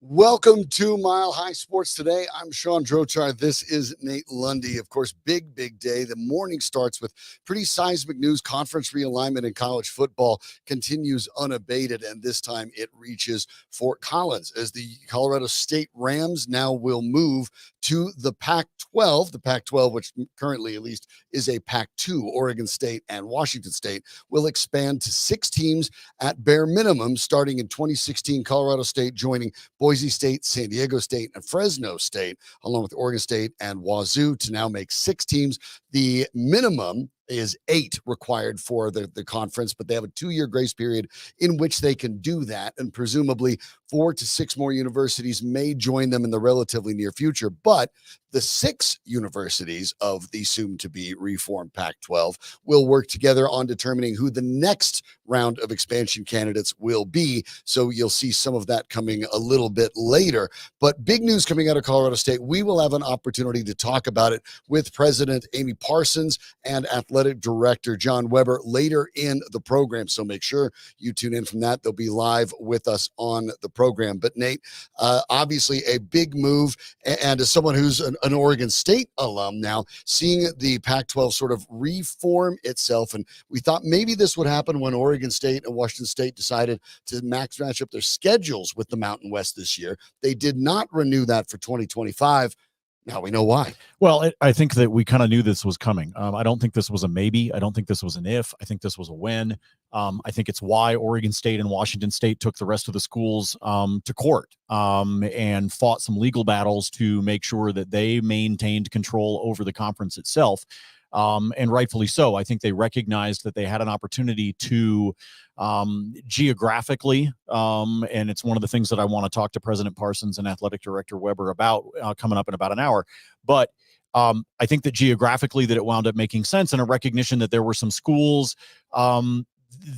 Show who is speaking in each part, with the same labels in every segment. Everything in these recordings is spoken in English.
Speaker 1: Welcome to Mile High Sports Today. I'm Sean Drochar. This is Nate Lundy. Of course, big day. The morning starts with pretty seismic news. Conference realignment in college football continues unabated, and this time it reaches Fort Collins as the Colorado State Rams now will move to the Pac-12. The Pac-12, which currently at least is a Pac-2, Oregon State and Washington State, will expand to 6 teams at bare minimum. Starting in 2016, Colorado State joining Boise State, San Diego State, and Fresno State, along with Oregon State and Wazoo, to now make 6 teams. The minimum is 8 required for the conference, but they have a 2-year grace period in which they can do that. And presumably 4 to 6 more universities may join them in the relatively near future. But the 6 universities of the soon-to-be reformed Pac-12 will work together on determining who the next round of expansion candidates will be. So you'll see some of that coming a little bit later. But big news coming out of Colorado State. We will have an opportunity to talk about it with President Amy Parsons and Athletic Director John Weber later in the program. So make sure you tune in from that. They'll be live with us on the program. But Nate, obviously a big move. And as someone who's an Oregon State alum now, seeing the Pac-12 sort of reform itself. And we thought maybe this would happen when Oregon State and Washington State decided to match up their schedules with the Mountain West this year. They did not renew that for 2025. Now we know why.
Speaker 2: Well, I think that we kind of knew this was coming. I don't think this was a maybe. I don't think this was an if. I think this was a when. I think it's why Oregon State and Washington State took the rest of the schools to court and fought some legal battles to make sure that they maintained control over the conference itself. And rightfully so. I think they recognized that they had an opportunity to geographically, and it's one of the things that I want to talk to President Parsons and Athletic Director Weber about coming up in about an hour. But I think that geographically that it wound up making sense, and a recognition that there were some schools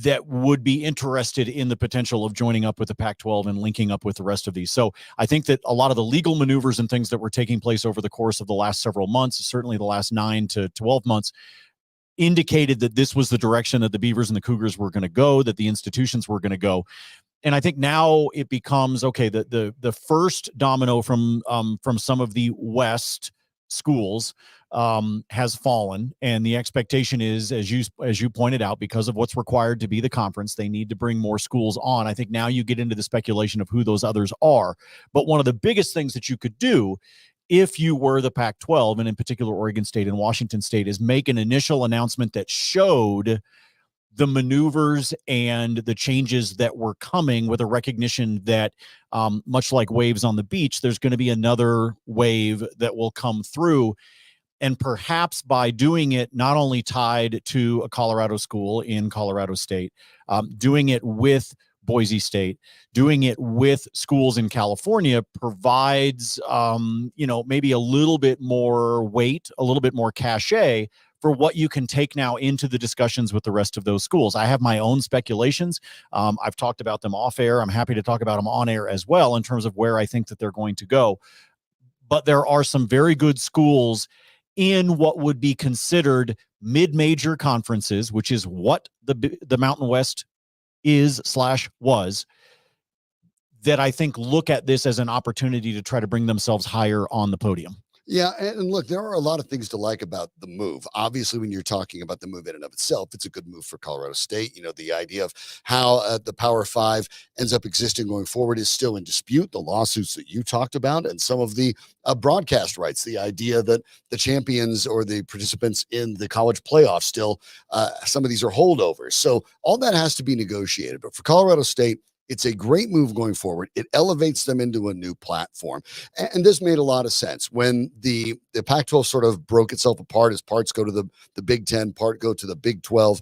Speaker 2: that would be interested in the potential of joining up with the Pac-12 and linking up with the rest of these. So I think that a lot of the legal maneuvers and things that were taking place over the course of the last several months, certainly the last 9 to 12 months, indicated that this was the direction that the Beavers and the Cougars were going to go, that the institutions were going to go. And I think now it becomes, okay, the first domino from some of the West schools has fallen, and the expectation is, as you pointed out, because of what's required to be the conference, they need to bring more schools on. I think now you get into the speculation of who those others are. But one of the biggest things that you could do if you were the Pac-12, and in particular Oregon State and Washington State, is make an initial announcement that showed the maneuvers and the changes that were coming, with a recognition that much like waves on the beach, there's going to be another wave that will come through. And perhaps by doing it not only tied to a Colorado school in Colorado State, doing it with Boise State, doing it with schools in California provides, maybe a little bit more weight, a little bit more cachet for what you can take now into the discussions with the rest of those schools. I have my own speculations. I've talked about them off air. I'm happy to talk about them on air as well in terms of where I think that they're going to go. But there are some very good schools in what would be considered mid-major conferences, which is what the Mountain West is/was, that I think look at this as an opportunity to try to bring themselves higher on the podium.
Speaker 1: Yeah, and look, there are a lot of things to like about the move. Obviously, when you're talking about the move in and of itself, it's a good move for Colorado State. You know, the idea of how the Power Five ends up existing going forward is still in dispute. The lawsuits that you talked about and some of the broadcast rights, the idea that the champions or the participants in the college playoffs still, some of these are holdovers. So all that has to be negotiated. But for Colorado State, it's a great move going forward. It elevates them into a new platform. And this made a lot of sense. When the Pac-12 sort of broke itself apart as parts go to the Big Ten, part go to the Big 12,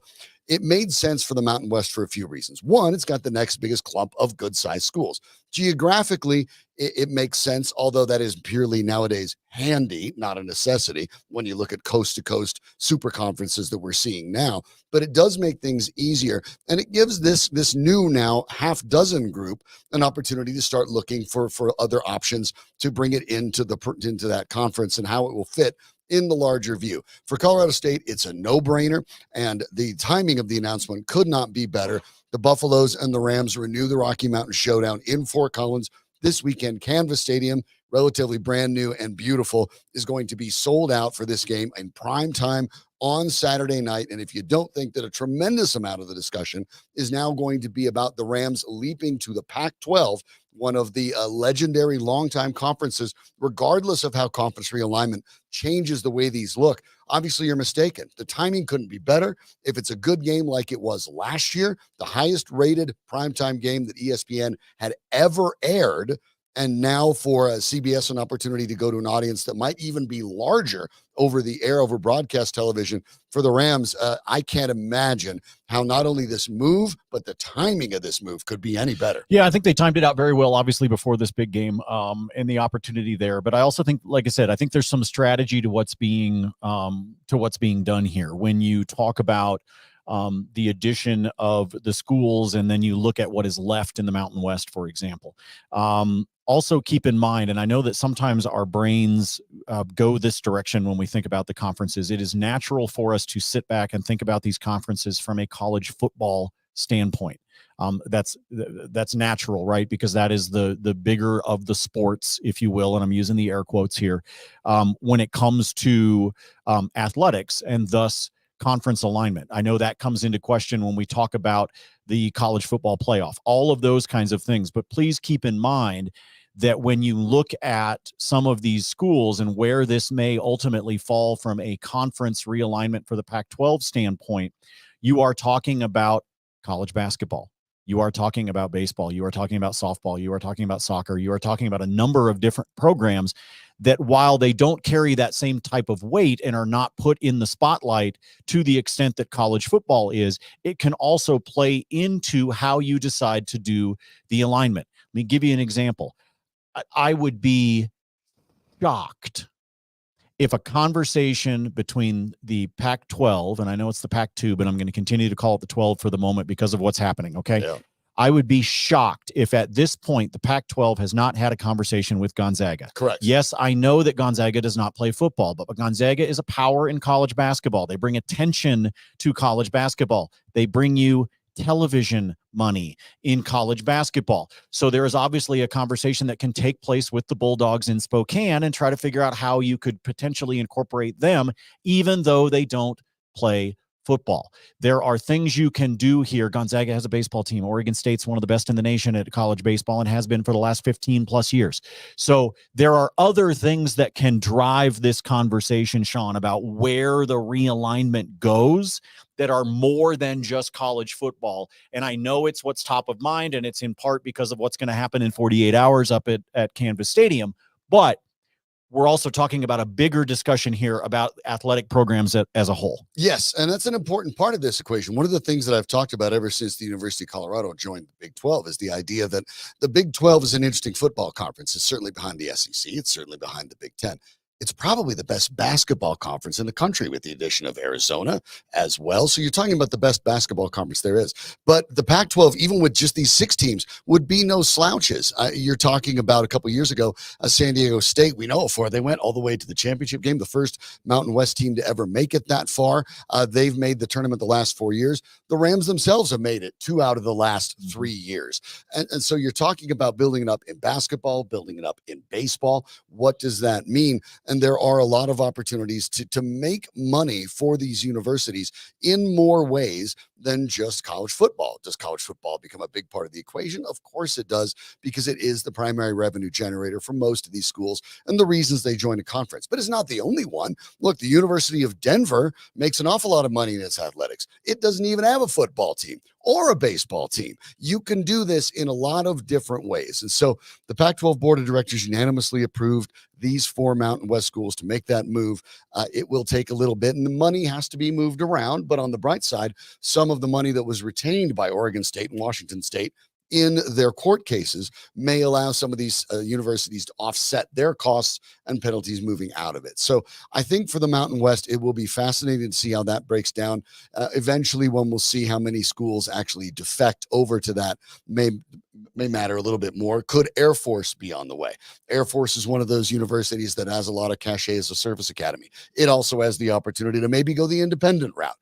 Speaker 1: it made sense for the Mountain West for a few reasons. One, it's got the next biggest clump of good-sized schools. Geographically, it makes sense, although that is purely nowadays handy, not a necessity, when you look at coast-to-coast super conferences that we're seeing now. But it does make things easier, and it gives this new now half-dozen group an opportunity to start looking for other options to bring it into that conference and how it will fit in the larger view. For Colorado State, it's a no-brainer, and the timing of the announcement could not be better. The Buffaloes and the Rams renew the Rocky Mountain Showdown in Fort Collins this weekend. Canvas Stadium, relatively brand new and beautiful, is going to be sold out for this game in prime time on Saturday night. And if you don't think that a tremendous amount of the discussion is now going to be about the Rams leaping to the Pac-12, one of the legendary longtime conferences, regardless of how conference realignment changes the way these look, obviously you're mistaken. The timing couldn't be better. If it's a good game like it was last year, the highest rated primetime game that ESPN had ever aired, and now for CBS an opportunity to go to an audience that might even be larger over the air, over broadcast television for the Rams, I can't imagine how not only this move, but the timing of this move could be any better.
Speaker 2: Yeah, I think they timed it out very well, obviously, before this big game and the opportunity there. But I also think, like I said, I think there's some strategy to what's being done here. When you talk about the addition of the schools, and then you look at what is left in the Mountain West, for example. Also keep in mind, and I know that sometimes our brains go this direction when we think about the conferences. It is natural for us to sit back and think about these conferences from a college football standpoint. That's natural, right? Because that is the bigger of the sports, if you will, and I'm using the air quotes here, when it comes to athletics and thus conference alignment. I know that comes into question when we talk about the college football playoff, all of those kinds of things. But please keep in mind that when you look at some of these schools and where this may ultimately fall from a conference realignment for the Pac-12 standpoint, you are talking about college basketball. You are talking about baseball. You are talking about softball. You are talking about soccer. You are talking about a number of different programs that, while they don't carry that same type of weight and are not put in the spotlight to the extent that college football is, it can also play into how you decide to do the alignment. Let me give you an example. I would be shocked if a conversation between the Pac-12, and I know it's the Pac-2, but I'm going to continue to call it the 12 for the moment because of what's happening, okay?
Speaker 1: Yeah.
Speaker 2: I would be shocked if at this point the Pac-12 has not had a conversation with Gonzaga.
Speaker 1: Correct.
Speaker 2: Yes, I know that Gonzaga does not play football, but Gonzaga is a power in college basketball. They bring attention to college basketball. They bring you television money in college basketball. So there is obviously a conversation that can take place with the Bulldogs in Spokane and try to figure out how you could potentially incorporate them, even though they don't play football. There are things you can do here. Gonzaga has a baseball team. Oregon State's one of the best in the nation at college baseball and has been for the last 15 plus years. So there are other things that can drive this conversation, Sean, about where the realignment goes that are more than just college football. And I know it's what's top of mind, and it's in part because of what's going to happen in 48 hours up at Canvas Stadium. But we're also talking about a bigger discussion here about athletic programs as a whole.
Speaker 1: Yes, and that's an important part of this equation. One of the things that I've talked about ever since the University of Colorado joined the Big 12 is the idea that the Big 12 is an interesting football conference. It's certainly behind the SEC. It's certainly behind the Big 10. It's probably the best basketball conference in the country with the addition of Arizona as well. So you're talking about the best basketball conference there is. But the Pac-12, even with just these 6 teams, would be no slouches. You're talking about a couple of years ago, San Diego State, we know for they went all the way to the championship game, the first Mountain West team to ever make it that far. They've made the tournament the last 4 years. The Rams themselves have made it 2 out of the last 3 years. And so you're talking about building it up in basketball, building it up in baseball. What does that mean? And there are a lot of opportunities to make money for these universities in more ways than just college football. Does college football become a big part of the equation? Of course it does, because it is the primary revenue generator for most of these schools and the reasons they join a conference. But it's not the only one. Look, the University of Denver makes an awful lot of money in its athletics. It doesn't even have a football team or a baseball team. You can do this in a lot of different ways. And so the Pac-12 Board of Directors unanimously approved these 4 Mountain West schools to make that move. It will take a little bit, and the money has to be moved around. But on the bright side, some of the money that was retained by Oregon State and Washington State in their court cases may allow some of these universities to offset their costs and penalties moving out of it. So I think for the Mountain West, it will be fascinating to see how that breaks down. Eventually, when we'll see how many schools actually defect over to that, may may matter a little bit more. Could Air Force be on the way? Air Force is one of those universities that has a lot of cachet as a service academy. It also has the opportunity to maybe go the independent route,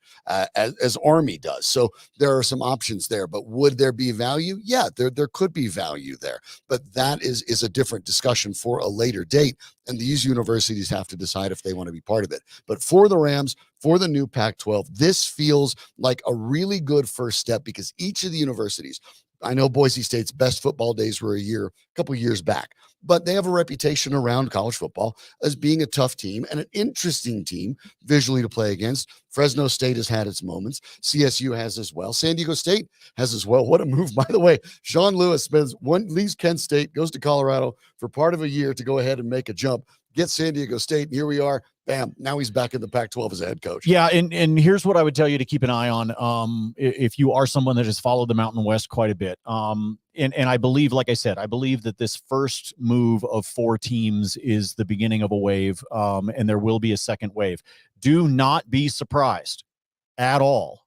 Speaker 1: as Army does. So there are some options there. But would there be value? Yeah, there could be value there. But that is a different discussion for a later date. And these universities have to decide if they want to be part of it. But for the Rams, for the new Pac-12, this feels like a really good first step, because each of the universities, I know Boise State's best football days were a couple years back, but they have a reputation around college football as being a tough team and an interesting team visually to play against. Fresno State has had its moments. CSU has as well. San Diego State has as well. What a move, by the way. Sean Lewis leaves Kent State, goes to Colorado for part of a year to go ahead and make a jump, get San Diego State, and here we are. Bam, now he's back in the Pac-12 as a head coach.
Speaker 2: Yeah, and here's what I would tell you to keep an eye on, if you are someone that has followed the Mountain West quite a bit. And I believe, like I said, I believe that this first move of 4 teams is the beginning of a wave, and there will be a second wave. Do not be surprised at all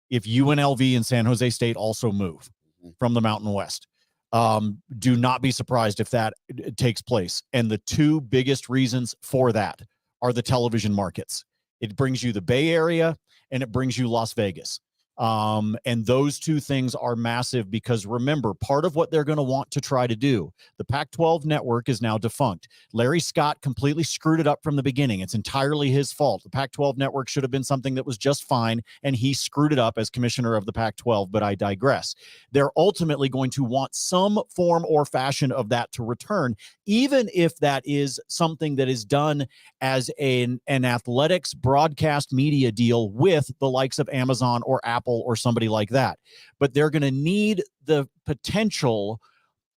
Speaker 2: if UNLV and San Jose State also move from the Mountain West. Do not be surprised if that takes place. And the 2 biggest reasons for that are the television markets. It brings you the Bay Area and it brings you Las Vegas. And those 2 things are massive, because remember, part of what they're going to want to try to do, the Pac-12 network is now defunct. Larry Scott completely screwed it up from the beginning. It's entirely his fault. The Pac-12 network should have been something that was just fine, and he screwed it up as commissioner of the Pac-12, but I digress. They're ultimately going to want some form or fashion of that to return, even if that is something that is done as an athletics broadcast media deal with the likes of Amazon or Apple or somebody like that. But they're going to need the potential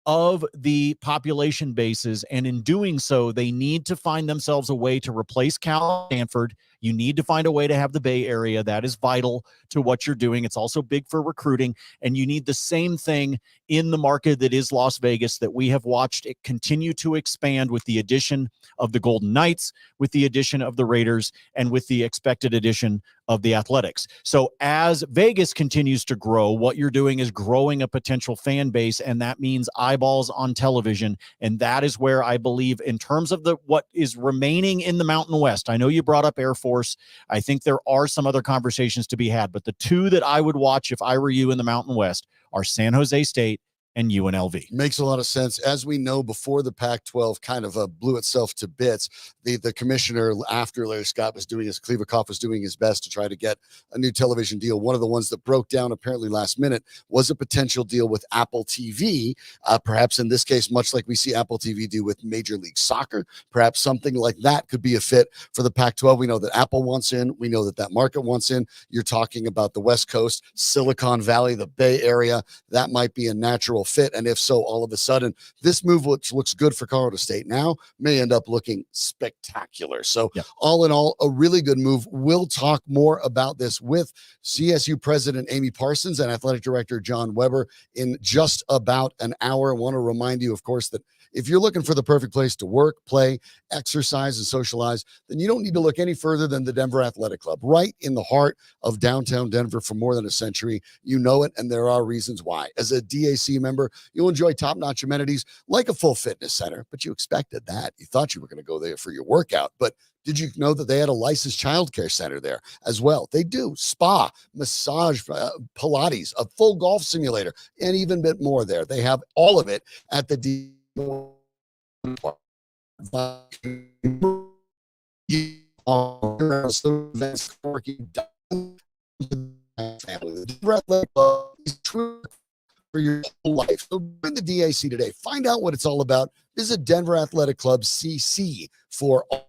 Speaker 2: of the population bases, and in doing so, they need to find themselves a way to replace Cal and Stanford. You need to find a way to have the Bay Area. That is vital to what you're doing. It's also big for recruiting, and you need the same thing in the market that is Las Vegas, that we have watched it continue to expand with the addition of the Golden Knights, with the addition of the Raiders, and with the expected addition of the Athletics. So as Vegas continues to grow, what you're doing is growing a potential fan base, and that means eyeballs on television. And that is where I believe, in terms of what is remaining in the Mountain West, I know you brought up Air Force. I think there are some other conversations to be had, but the 2 that I would watch if I were you in the Mountain West are San Jose State and UNLV.
Speaker 1: Makes a lot of sense. As we know, before the Pac-12 kind of blew itself to bits, the commissioner, after Larry Scott was doing his, Kleverkoff was doing his best to try to get a new television deal. One of the ones that broke down apparently last minute was a potential deal with Apple TV. Perhaps in this case, much like we see Apple TV do with Major League Soccer, perhaps something like that could be a fit for the Pac-12. We know that Apple wants in. We know that market wants in. You're talking about the West Coast, Silicon Valley, the Bay Area. That might be a natural fit. And if so, all of a sudden, this move, which looks good for Colorado State now, may end up looking spectacular. So all in all, a really good move. We'll talk more about this with CSU President Amy Parsons and Athletic Director John Weber in just about an hour. I want to remind you, of course, that if you're looking for the perfect place to work, play, exercise, and socialize, then you don't need to look any further than the Denver Athletic Club, right in the heart of downtown Denver for more than a century. You know it, and there are reasons why. As a DAC member, you'll enjoy top-notch amenities like a full fitness center, but you expected that. You thought you were going to go there for your workout, but did you know that they had a licensed childcare center there as well? They do spa, massage, Pilates, a full golf simulator, and even a bit more there. They have all of it at the for your whole life. So join the DAC today. Find out what it's all about. Visit Denver Athletic Club CC for all.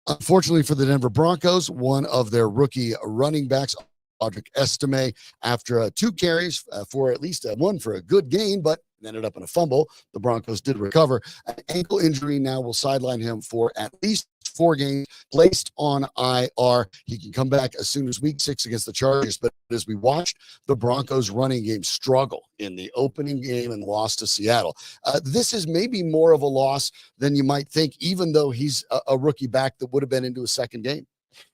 Speaker 1: Unfortunately for the Denver Broncos, one of their rookie running backs, Audric Estime, after 2 carries for at least one for a good gain, but ended up in a fumble. The Broncos did recover. An ankle injury now will sideline him for at least 4 games, placed on IR. He can come back as soon as week 6 against the Chargers. But as we watched the Broncos running game struggle in the opening game and lost to Seattle, this is maybe more of a loss than you might think, even though he's a rookie back that would have been into a second game.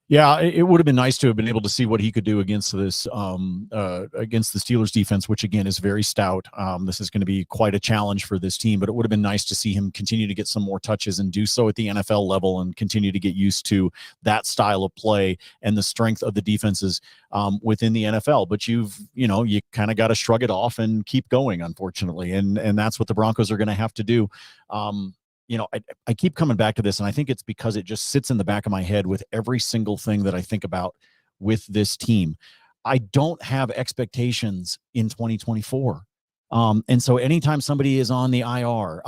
Speaker 2: Yeah, it would have been nice to have been able to see what he could do against this against the Steelers defense, which again is very stout. This is going to be quite a challenge for this team, but it would have been nice to see him continue to get some more touches and do so at the NFL level and continue to get used to that style of play and the strength of the defenses within the NFL. But you kind of got to shrug it off and keep going, unfortunately, and that's what the Broncos are going to have to do. I keep coming back to this, and I think it's because it just sits in the back of my head with every single thing that I think about with this team. I don't have expectations in 2024. And so anytime somebody is on the IR,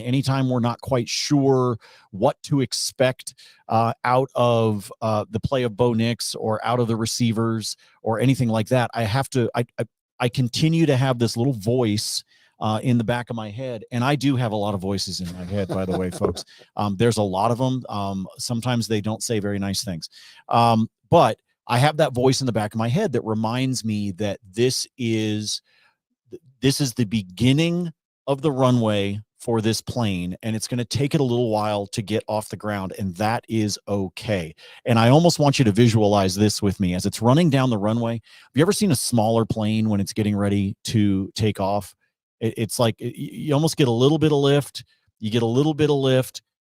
Speaker 2: anytime we're not quite sure what to expect out of the play of Bo Nix or out of the receivers or anything like that, I continue to have this little voice in the back of my head. And I do have a lot of voices in my head, by the way, folks. There's a lot of them. Sometimes they don't say very nice things. But I have that voice in the back of my head that reminds me that this is the beginning of the runway for this plane, and it's going to take it a little while to get off the ground, and that is okay. And I almost want you to visualize this with me as it's running down the runway. Have you ever seen a smaller plane when it's getting ready to take off? It's like you almost get a little bit of lift,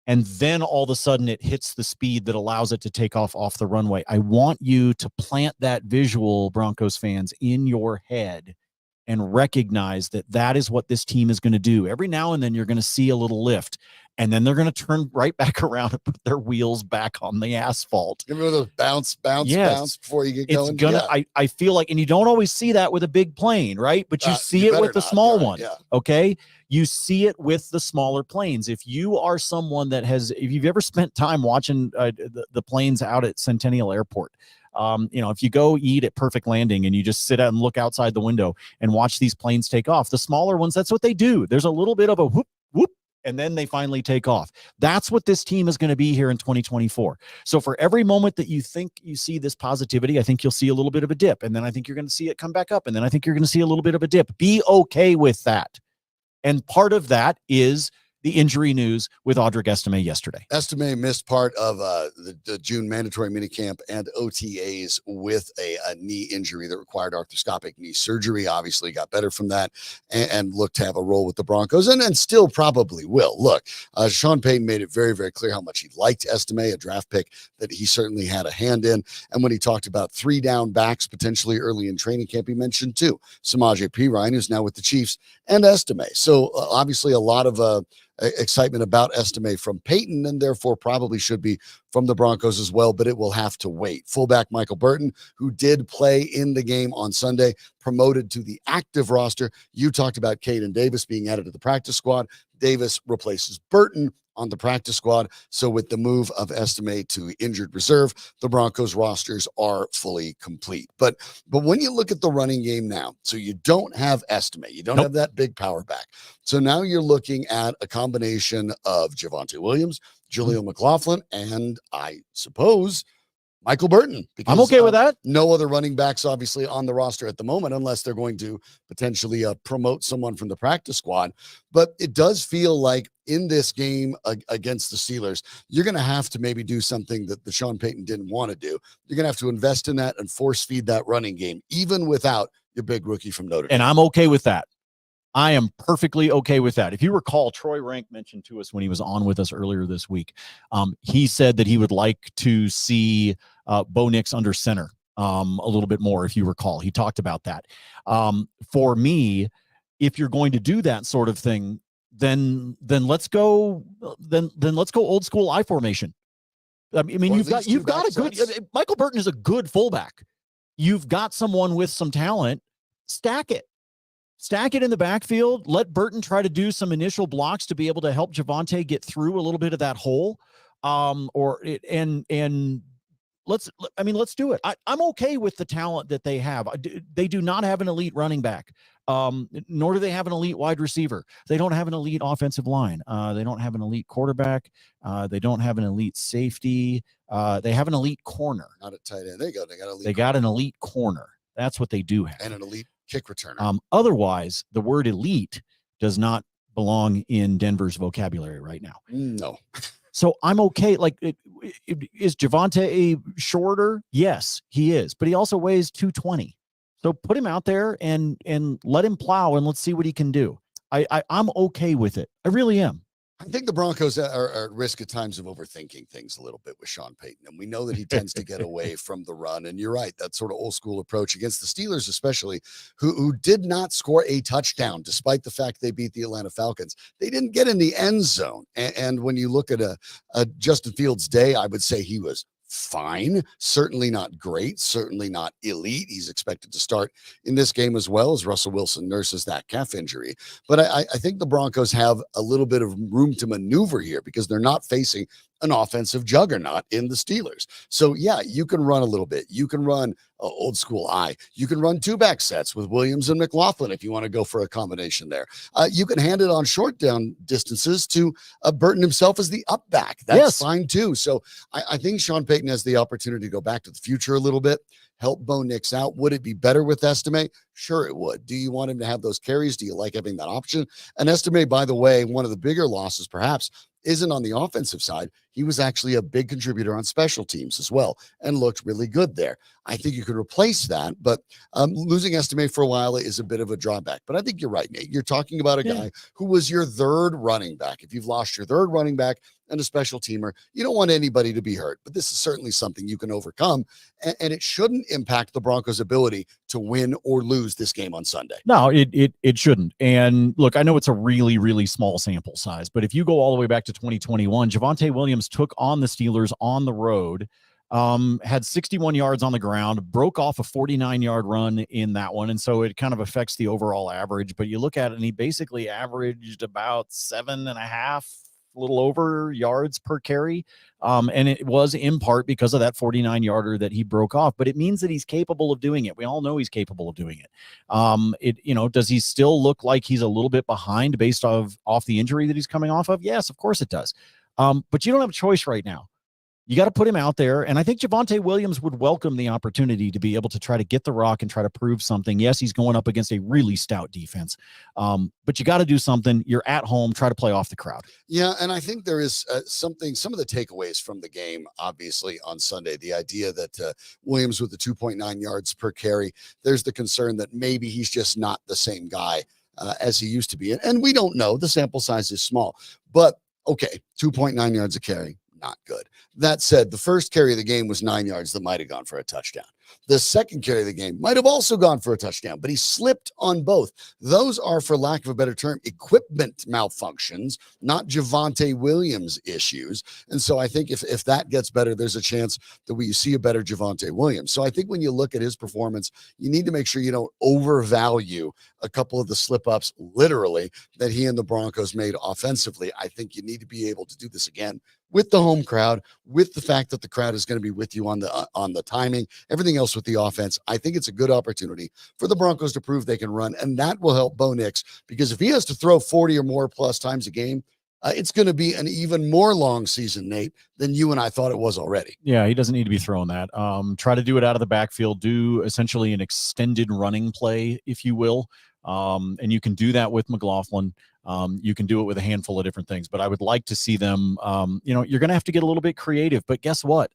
Speaker 2: and then all of a sudden it hits the speed that allows it to take off the runway. I want you to plant that visual, Broncos fans, in your head and recognize that that is what this team is going to do. Every now and then you're going to see a little lift, and then they're going to turn right back around and put their wheels back on the asphalt.
Speaker 1: Remember those bounce before you get going?
Speaker 2: It's gonna, yeah. I feel like, and you don't always see that with a big plane, right? But you see it with the small one, okay? You see it with the smaller planes. If you are someone if you've ever spent time watching the planes out at Centennial Airport, if you go eat at Perfect Landing and you just sit out and look outside the window and watch these planes take off, the smaller ones, that's what they do. There's a little bit of a whoop, whoop, and then they finally take off. That's what this team is going to be here in 2024. So for every moment that you think you see this positivity, I think you'll see a little bit of a dip, and then I think you're going to see it come back up, and then I think you're going to see a little bit of a dip. Be okay with that. And part of that is the injury news with Audric Estime yesterday.
Speaker 1: Estime missed part of the June mandatory minicamp and OTAs with a knee injury that required arthroscopic knee surgery. Obviously got better from that and looked to have a role with the Broncos and still probably will. Look, Sean Payton made it very, very clear how much he liked Estime, a draft pick that he certainly had a hand in. And when he talked about 3 down backs potentially early in training camp, he mentioned 2, Samaje Perine, who's now with the Chiefs, and Estime. So obviously a lot of excitement about Estime from Peyton, and therefore probably should be from the Broncos as well, but it will have to wait. Fullback Michael Burton, who did play in the game on Sunday, promoted to the active roster. You talked about Caden Davis being added to the practice squad. Davis replaces Burton on the practice squad. So with the move of Estime to injured reserve, the Broncos rosters are fully complete. But when you look at the running game now, so you don't have Estime, you don't have that big power back. So now you're looking at a combination of Javonte Williams, Jaleel McLaughlin, and I suppose Michael Burton. Because
Speaker 2: I'm okay with that.
Speaker 1: No other running backs, obviously, on the roster at the moment, unless they're going to potentially promote someone from the practice squad. But it does feel like in this game against the Steelers, you're going to have to maybe do something that the Sean Payton didn't want to do. You're going to have to invest in that and force feed that running game, even without your big rookie from Notre Dame.
Speaker 2: And I'm okay with that. I am perfectly okay with that. If you recall, Troy Rank mentioned to us when he was on with us earlier this week, he said that he would like to see Bo Nix under center a little bit more. If you recall, he talked about that. For me, if you're going to do that sort of thing, then let's go old school I formation. I mean, you've got a good Michael Burton is a good fullback. You've got someone with some talent. Stack it in the backfield. Let Burton try to do some initial blocks to be able to help Javonte get through a little bit of that hole. Let's do it. I'm okay with the talent that they have. They do not have an elite running back, nor do they have an elite wide receiver. They don't have an elite offensive line. They don't have an elite quarterback. They don't have an elite safety. They have an elite corner.
Speaker 1: Not a tight end.
Speaker 2: They got an elite corner. That's what they do have.
Speaker 1: And an elite kick returner.
Speaker 2: Otherwise, the word elite does not belong in Denver's vocabulary right now.
Speaker 1: No.
Speaker 2: So I'm okay. Like, is Javonte shorter? Yes, he is, but he also weighs 220. So put him out there and let him plow, and let's see what he can do. I'm okay with it. I really am.
Speaker 1: I think the Broncos are at risk at times of overthinking things a little bit with Sean Payton. And we know that he tends to get away from the run. And you're right, that sort of old school approach against the Steelers, especially, who did not score a touchdown, despite the fact they beat the Atlanta Falcons. They didn't get in the end zone. And when you look at a Justin Fields' day, I would say he was fine, certainly not great, certainly not elite. He's expected to start in this game as well, as Russell Wilson nurses that calf injury. But I think the Broncos have a little bit of room to maneuver here because they're not facing an offensive juggernaut in the Steelers. So yeah, you can run a little bit. You can run old school I. You can run two back sets with Williams and McLaughlin if you want to go for a combination there. You can hand it on short down distances to Burton himself as the up back. That's fine too. So I think Sean Payton has the opportunity to go back to the future a little bit, help Bo Nix out. Would it be better with Estime? Sure, it would. Do you want him to have those carries? Do you like having that option? And Estime, by the way, one of the bigger losses perhaps isn't on the offensive side. He was actually a big contributor on special teams as well and looked really good there. I think you could replace that, but losing Estime for a while is a bit of a drawback. But I think you're right, Nate. You're talking about a guy who was your third running back. If you've lost your third running back and a special teamer, you don't want anybody to be hurt. But this is certainly something you can overcome, and it shouldn't impact the Broncos' ability to win or lose this game on Sunday.
Speaker 2: No, it shouldn't. And look, I know it's a really, really small sample size, but if you go all the way back to 2021, Javonte Williams took on the Steelers on the road, had 61 yards on the ground, broke off a 49-yard run in that one. And so it kind of affects the overall average. But you look at it, and he basically averaged about 7.5, a little over yards per carry. And it was in part because of that 49-yarder that he broke off, but it means that he's capable of doing it. We all know he's capable of doing it. Does he still look like he's a little bit behind based off the injury that he's coming off of? Yes, of course it does. But you don't have a choice right now. You got to put him out there. And I think Javonte Williams would welcome the opportunity to be able to try to get the rock and try to prove something. Yes, he's going up against a really stout defense. But you got to do something. You're at home. Try to play off the crowd.
Speaker 1: Yeah, and I think there is some of the takeaways from the game, obviously, on Sunday. The idea that Williams with the 2.9 yards per carry, there's the concern that maybe he's just not the same guy as he used to be. And we don't know. The sample size is small. But, okay, 2.9 yards a carry. Not good. That said, the first carry of the game was 9 yards that might have gone for a touchdown. The second carry of the game might have also gone for a touchdown, but he slipped on both. Those are, for lack of a better term, equipment malfunctions, not Javonte Williams issues. And so I think if that gets better, there's a chance that we see a better Javonte Williams. So I think when you look at his performance, you need to make sure you don't overvalue a couple of the slip-ups, literally, that he and the Broncos made offensively. I think you need to be able to do this again with the home crowd, with the fact that the crowd is going to be with you on the timing, everything else with the offense. I think it's a good opportunity for the Broncos to prove they can run, and that will help Bo Nix, because if he has to throw 40 or more plus times a game, it's going to be an even more long season, Nate, than you and I thought it was already.
Speaker 2: Yeah, he doesn't need to be throwing that. Try to do it out of the backfield, do essentially an extended running play, if you will. And you can do that with McLaughlin. You can do it with a handful of different things, but I would like to see them, you're going to have to get a little bit creative, but guess what?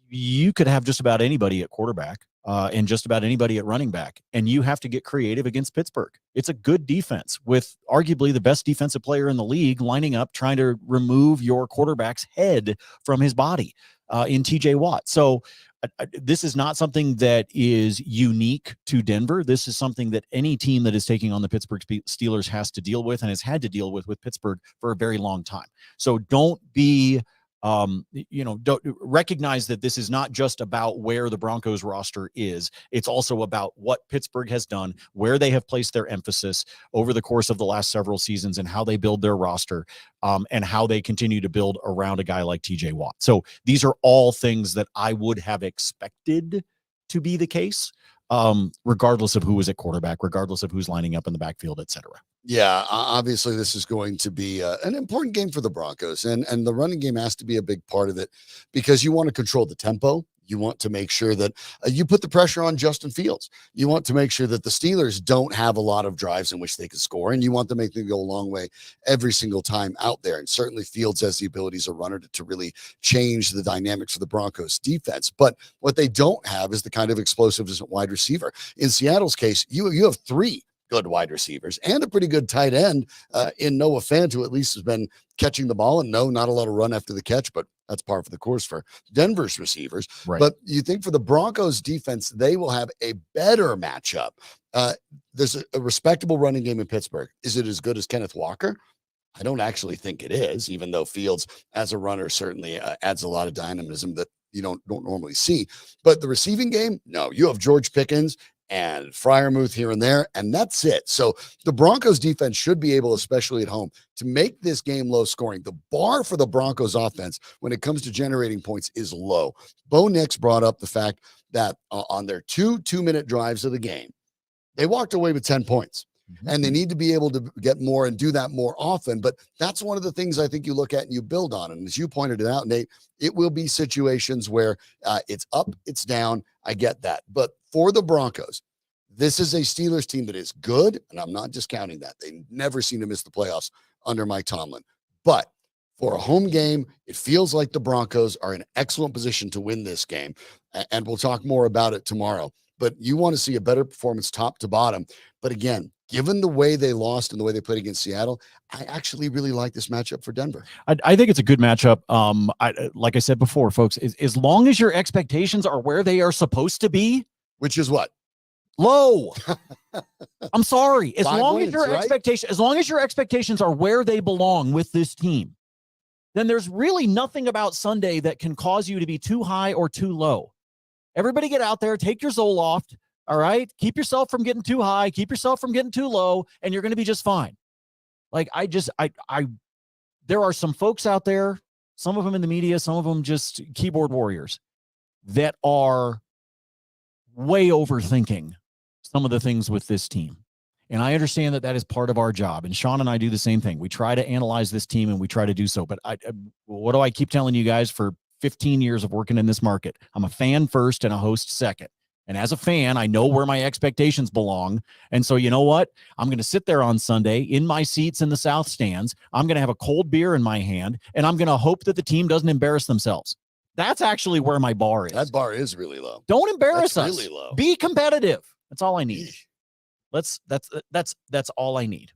Speaker 2: You could have just about anybody at quarterback, and just about anybody at running back, and you have to get creative against Pittsburgh. It's a good defense with arguably the best defensive player in the league lining up, trying to remove your quarterback's head from his body, in TJ Watt. So this is not something that is unique to Denver. This is something that any team that is taking on the Pittsburgh Steelers has to deal with and has had to deal with Pittsburgh for a very long time. So don't be, don't recognize that this is not just about where the Broncos roster is. It's also about what Pittsburgh has done, where they have placed their emphasis over the course of the last several seasons, and how they build their roster, and how they continue to build around a guy like TJ Watt. So these are all things that I would have expected to be the case, regardless of who was at quarterback, regardless of who's lining up in the backfield, et cetera.
Speaker 1: Yeah, obviously this is going to be an important game for the Broncos, and the running game has to be a big part of it, because you want to control the tempo. You want to make sure that you put the pressure on Justin Fields. You want to make sure that the Steelers don't have a lot of drives in which they can score, and you want to make them go a long way every single time out there. And certainly Fields has the ability as a runner to really change the dynamics of the Broncos defense. But what they don't have is the kind of explosiveness at wide receiver. In Seattle's case, you have three good wide receivers and a pretty good tight end in Noah Fant, who at least has been catching the ball. And no, not a lot of run after the catch, but that's par for the course for Denver's receivers.
Speaker 2: Right.
Speaker 1: But you think for the Broncos defense, they will have a better matchup. There's a respectable running game in Pittsburgh. Is it as good as Kenneth Walker? I don't actually think it is, even though Fields as a runner certainly adds a lot of dynamism that you don't normally see. But the receiving game, no, you have George Pickens and Freiermuth here and there, and that's it. So the Broncos defense should be able, especially at home, to make this game low scoring. The bar for the Broncos offense when it comes to generating points is low. Bo Nix brought up the fact that on their two-minute drives of the game, they walked away with 10 points. And they need to be able to get more and do that more often. But that's one of the things I think you look at and you build on. And as you pointed it out, Nate, it will be situations where it's up, it's down. I get that. But for the Broncos, this is a Steelers team that is good. And I'm not discounting that. They never seem to miss the playoffs under Mike Tomlin. But for a home game, it feels like the Broncos are in excellent position to win this game. And we'll talk more about it tomorrow. But you want to see a better performance top to bottom. But again, given the way they lost and the way they played against Seattle, I actually really like this matchup for Denver.
Speaker 2: I think it's a good matchup. Like I said before, folks, as long as your expectations are where they are supposed to be,
Speaker 1: which is what?
Speaker 2: Low. I'm sorry. As
Speaker 1: 5
Speaker 2: long
Speaker 1: wins,
Speaker 2: as your
Speaker 1: right?
Speaker 2: as long as your expectations are where they belong with this team, then there's really nothing about Sunday that can cause you to be too high or too low. Everybody get out there, take your Zoloft. All right. Keep yourself from getting too high. Keep yourself from getting too low, and you're going to be just fine. Like there are some folks out there, some of them in the media, some of them just keyboard warriors that are way overthinking some of the things with this team. And I understand that is part of our job. And Sean and I do the same thing. We try to analyze this team and we try to do so. But what do I keep telling you guys for 15 years of working in this market? I'm a fan first and a host second. And as a fan, I know where my expectations belong. And so, you know what? I'm going to sit there on Sunday in my seats in the South stands. I'm going to have a cold beer in my hand, and I'm going to hope that the team doesn't embarrass themselves. That's actually where my bar is.
Speaker 1: That bar is really low.
Speaker 2: Don't embarrass us.
Speaker 1: Really low.
Speaker 2: Be competitive. That's all I need. That's all I need.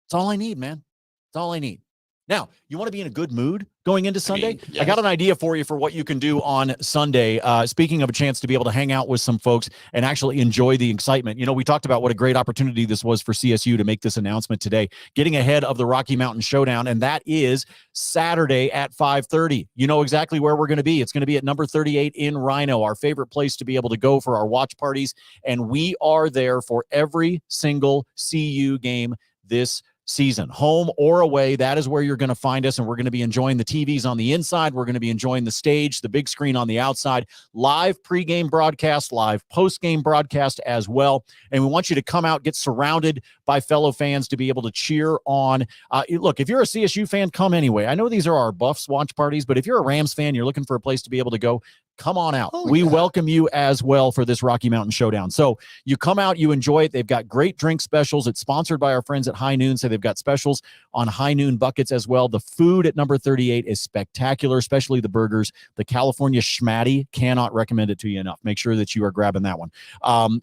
Speaker 2: That's all I need, man. That's all I need. Now, you want to be in a good mood going into Sunday?
Speaker 1: Yes.
Speaker 2: I got an idea for you for what you can do on Sunday. Speaking of a chance to be able to hang out with some folks and actually enjoy the excitement. You know, we talked about what a great opportunity this was for CSU to make this announcement today, getting ahead of the Rocky Mountain Showdown, and that is Saturday at 5:30. You know exactly where we're going to be. It's going to be at number 38 in Rhino, our favorite place to be able to go for our watch parties, and we are there for every single CU game this season, home or away. That is where you're going to find us, and we're going to be enjoying the TVs on the inside. We're going to be enjoying the stage, the big screen on the outside, live pregame broadcast, live postgame broadcast as well. And we want you to come out, get surrounded by fellow fans to be able to cheer on. Look, if you're a CSU fan, come anyway. I know these are our Buffs watch parties, but if you're a Rams fan, you're looking for a place to be able to go, come on out. We welcome you as well for this Rocky Mountain Showdown. So you come out, you enjoy it. They've got great drink specials. It's sponsored by our friends at High Noon. So they've got specials on High Noon buckets as well. The food at number 38 is spectacular, especially the burgers. The California Schmatty, cannot recommend it to you enough. Make sure that you are grabbing that one.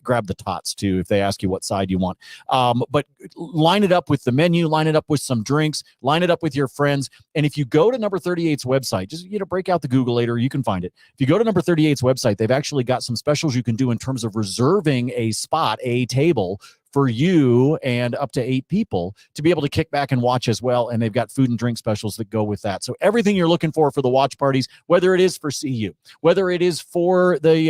Speaker 2: Grab the tots too, if they ask you what side you want. But line it up with the menu, line it up with some drinks, line it up with your friends. And if you go to number 38's website, just, break out the Google later, you can find it. If you go to number 38's website, they've actually got some specials you can do in terms of reserving a spot, a table for you and up to 8 people to be able to kick back and watch as well. And they've got food and drink specials that go with that. So everything you're looking for the watch parties, whether it is for CU, whether it is for the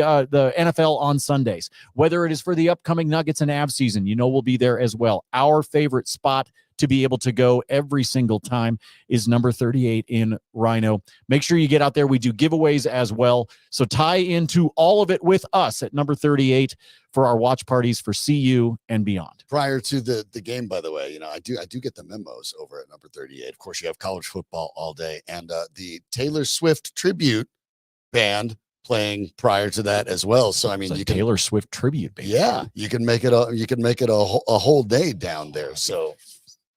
Speaker 2: NFL on Sundays, whether it is for the upcoming Nuggets and Avs season, we'll be there as well. Our favorite spot to be able to go every single time is number 38 in Rhino. Make sure you get out there. We do giveaways as well. So tie into all of it with us at number 38 for our watch parties for CU and beyond.
Speaker 1: Prior to the game, by the way, I do get the memos over at number 38. Of course, you have college football all day, and the Taylor Swift tribute band playing prior to that as well. So I mean,
Speaker 2: it's a
Speaker 1: you can
Speaker 2: Taylor Swift tribute band.
Speaker 1: yeah, you can make it a whole day down there. So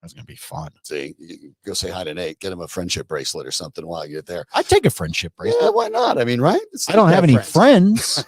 Speaker 2: that's gonna be fun.
Speaker 1: see, you can go say hi to Nate, get him a friendship bracelet or something while you're there.
Speaker 2: I'd take a friendship bracelet.
Speaker 1: Yeah, why not? I mean, right?
Speaker 2: I don't have any friends.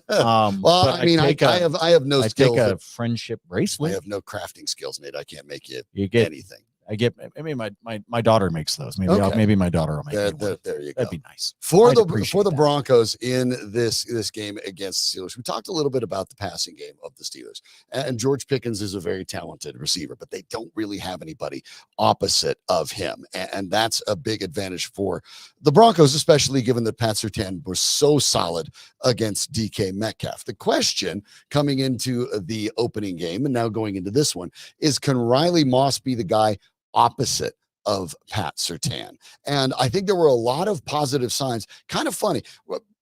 Speaker 1: Well, I mean, I have no
Speaker 2: I
Speaker 1: skills.
Speaker 2: take a friendship
Speaker 1: I
Speaker 2: bracelet.
Speaker 1: have no crafting skills, Nate. I can't make you
Speaker 2: get
Speaker 1: anything.
Speaker 2: I mean, my daughter makes those. Maybe my daughter will make me one.
Speaker 1: There you go.
Speaker 2: That'd be nice.
Speaker 1: For the Broncos in this game against the Steelers. We talked a little bit about the passing game of the Steelers. And George Pickens is a very talented receiver, but they don't really have anybody opposite of him. And that's a big advantage for the Broncos, especially given that Pat Surtain was so solid against DK Metcalf. The question coming into the opening game and now going into this one is, can Riley Moss be the guy opposite of Pat Surtain? And I think there were a lot of positive signs. Kind of funny.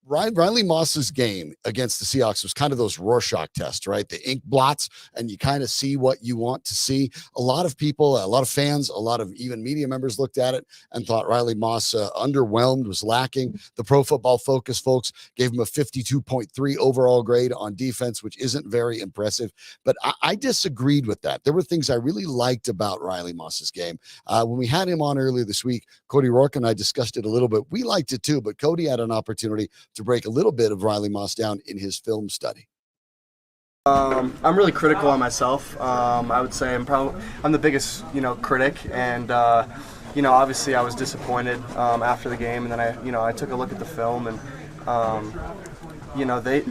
Speaker 1: Riley Moss's game against the Seahawks was kind of those Rorschach tests, right? The ink blots, and you kind of see what you want to see. A lot of people, a lot of fans, a lot of even media members looked at it and thought Riley Moss underwhelmed, was lacking. The Pro Football Focus folks gave him a 52.3 overall grade on defense, which isn't very impressive. But I disagreed with that. There were things I really liked about Riley Moss's game. When we had him on earlier this week, Cody Rourke and I discussed it a little bit. We liked it too, but Cody had an opportunity to break a little bit of Riley Moss down in his film study.
Speaker 3: I'm really critical on myself. I would say I'm the biggest, critic, and obviously I was disappointed after the game, and then I took a look at the film, and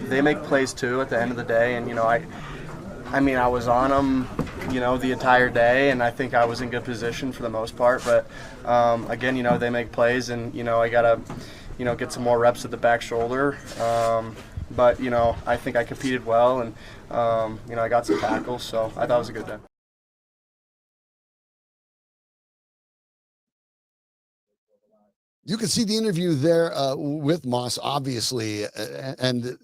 Speaker 3: they make plays too at the end of the day, and I was on them, the entire day, and I think I was in good position for the most part, but again, they make plays, and I gotta get some more reps at the back shoulder. But, I think I competed well, and, I got some tackles, so I thought it was a good day.
Speaker 1: You can see the interview there with Moss, obviously, and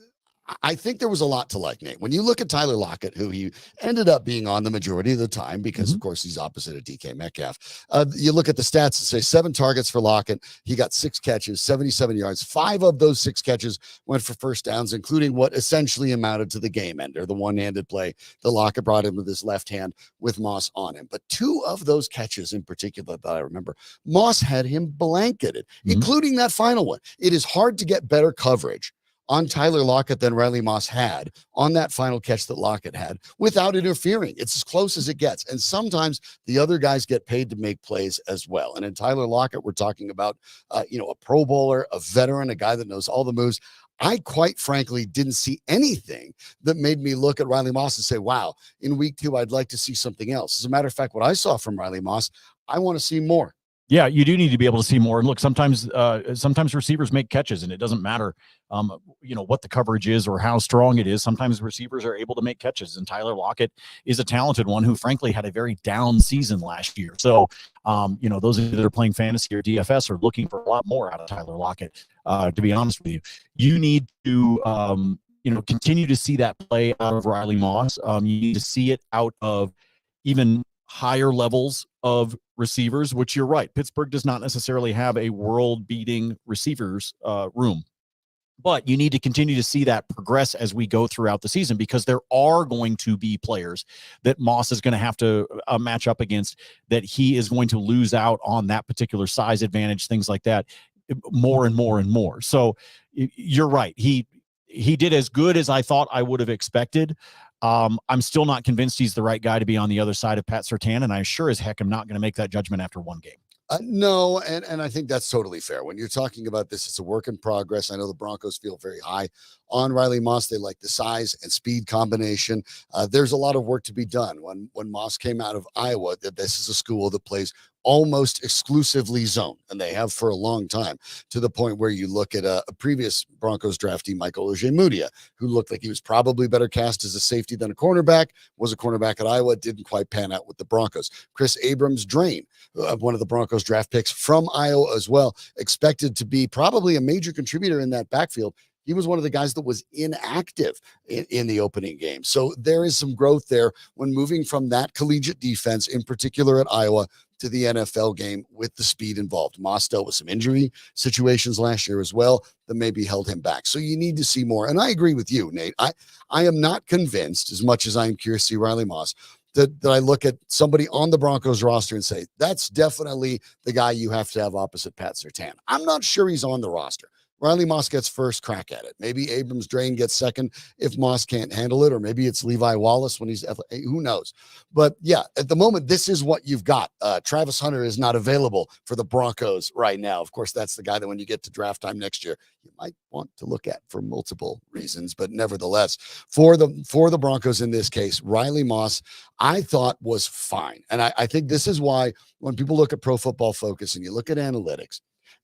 Speaker 1: I think there was a lot to like, Nate. When you look at Tyler Lockett, who he ended up being on the majority of the time because, of course, he's opposite of DK Metcalf. You look at the stats and say 7 targets for Lockett. He got 6 catches, 77 yards. 5 of those 6 catches went for first downs, including what essentially amounted to the game ender, the one-handed play that Lockett brought him with his left hand with Moss on him. But 2 of those catches in particular that I remember, Moss had him blanketed, including that final one. It is hard to get better coverage on Tyler Lockett than Riley Moss had on that final catch that Lockett had without interfering. It's as close as it gets. And sometimes the other guys get paid to make plays as well. And in Tyler Lockett, we're talking about, a Pro Bowler, a veteran, a guy that knows all the moves. I quite frankly didn't see anything that made me look at Riley Moss and say, wow, in week 2, I'd like to see something else. As a matter of fact, what I saw from Riley Moss, I want to see more.
Speaker 2: Yeah, you do need to be able to see more. And look, sometimes receivers make catches, and it doesn't matter, what the coverage is or how strong it is. Sometimes receivers are able to make catches, and Tyler Lockett is a talented one who, frankly, had a very down season last year. So, those that are playing fantasy or DFS are looking for a lot more out of Tyler Lockett. To be honest with you, you need to, continue to see that play out of Riley Moss. You need to see it out of even higher levels of receivers, which you're right. Pittsburgh does not necessarily have a world-beating receivers room, but you need to continue to see that progress as we go throughout the season, because there are going to be players that Moss is going to have to match up against, that he is going to lose out on that particular size advantage, things like that, more and more and more. So you're right. He did as good as I thought I would have expected. I'm still not convinced he's the right guy to be on the other side of Pat Surtain, and I sure as heck am not going to make that judgment after one game.
Speaker 1: No, and I think that's totally fair. When you're talking about this, it's a work in progress. I know the Broncos feel very high on Riley Moss. They like the size and speed combination. There's a lot of work to be done. When Moss came out of Iowa, this is a school that plays almost exclusively zone, and they have for a long time, to the point where you look at a previous Broncos draftee, Michael Ojemudia, who looked like he was probably better cast as a safety than a cornerback, was a cornerback at Iowa, didn't quite pan out with the Broncos. Chris Abrams-Drain, one of the Broncos draft picks from Iowa as well, expected to be probably a major contributor in that backfield. He was one of the guys that was inactive in the opening game. So there is some growth there when moving from that collegiate defense, in particular at Iowa, to the NFL game with the speed involved. Moss dealt with some injury situations last year as well that maybe held him back. So you need to see more. And I agree with you, Nate. I am not convinced, as much as I am curious to see Riley Moss, that I look at somebody on the Broncos roster and say, that's definitely the guy you have to have opposite Pat Surtain. I'm not sure he's on the roster. Riley Moss gets first crack at it. Maybe Abrams Drain gets second if Moss can't handle it, or maybe it's Levi Wallace when he's, who knows? But yeah, at the moment, this is what you've got. Travis Hunter is not available for the Broncos right now. Of course, that's the guy that when you get to draft time next year, you might want to look at for multiple reasons. But nevertheless, for the Broncos in this case, Riley Moss, I thought was fine. And I think this is why when people look at Pro Football Focus and you look at analytics,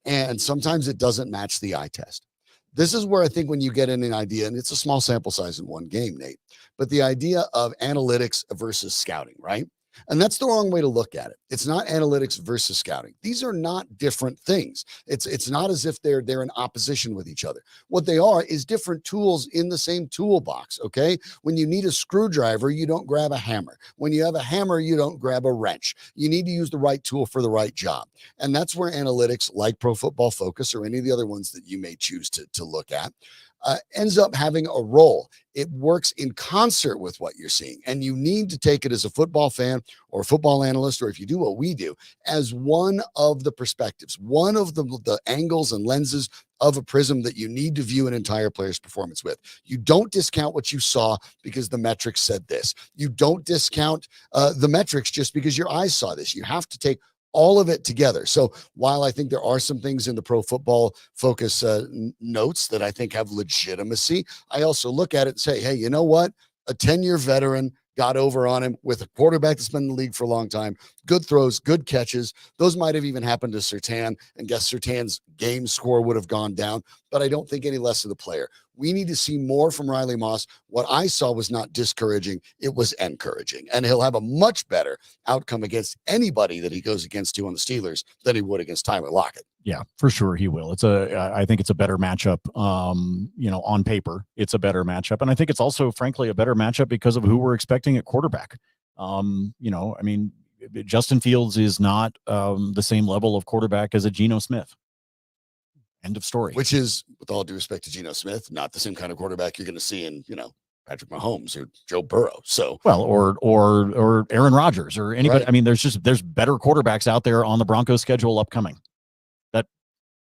Speaker 1: and sometimes it doesn't match the eye test. This is where I think when you get in an idea, and it's a small sample size in one game, Nate, but the idea of analytics versus scouting, right? And that's the wrong way to look at it. It's not analytics versus scouting. These are not different things. It's not as if they're in opposition with each other. What they are is different tools in the same toolbox, okay? When you need a screwdriver, you don't grab a hammer. When you have a hammer, you don't grab a wrench. You need to use the right tool for the right job. And that's where analytics like Pro Football Focus or any of the other ones that you may choose to look at ends up having a role. It works in concert with what you're seeing. And you need to take it as a football fan or a football analyst, or if you do what we do, as one of the perspectives, one of the angles and lenses of a prism that you need to view an entire player's performance with. You don't discount what you saw because the metrics said this. You don't discount the metrics just because your eyes saw this. You have to take all of it together. So while I think there are some things in the Pro Football Focus notes that I think have legitimacy, I also look at it and say, hey, you know what? A 10-year veteran got over on him with a quarterback that's been in the league for a long time. Good throws, good catches. Those might have even happened to Surtain, and guess Surtain's game score would have gone down, but I don't think any less of the player. We need to see more from Riley Moss. What I saw was not discouraging. It was encouraging, and he'll have a much better outcome against anybody that he goes against on the Steelers than he would against Tyler Lockett.
Speaker 2: Yeah, for sure he will. I think it's a better matchup. On paper, it's a better matchup. And I think it's also, frankly, a better matchup because of who we're expecting at quarterback. Justin Fields is not the same level of quarterback as a Geno Smith. End of story.
Speaker 1: Which is, with all due respect to Geno Smith, not the same kind of quarterback you're going to see in, Patrick Mahomes or Joe Burrow. So,
Speaker 2: well, or Aaron Rodgers or anybody. Right. I mean, there's better quarterbacks out there on the Broncos schedule upcoming.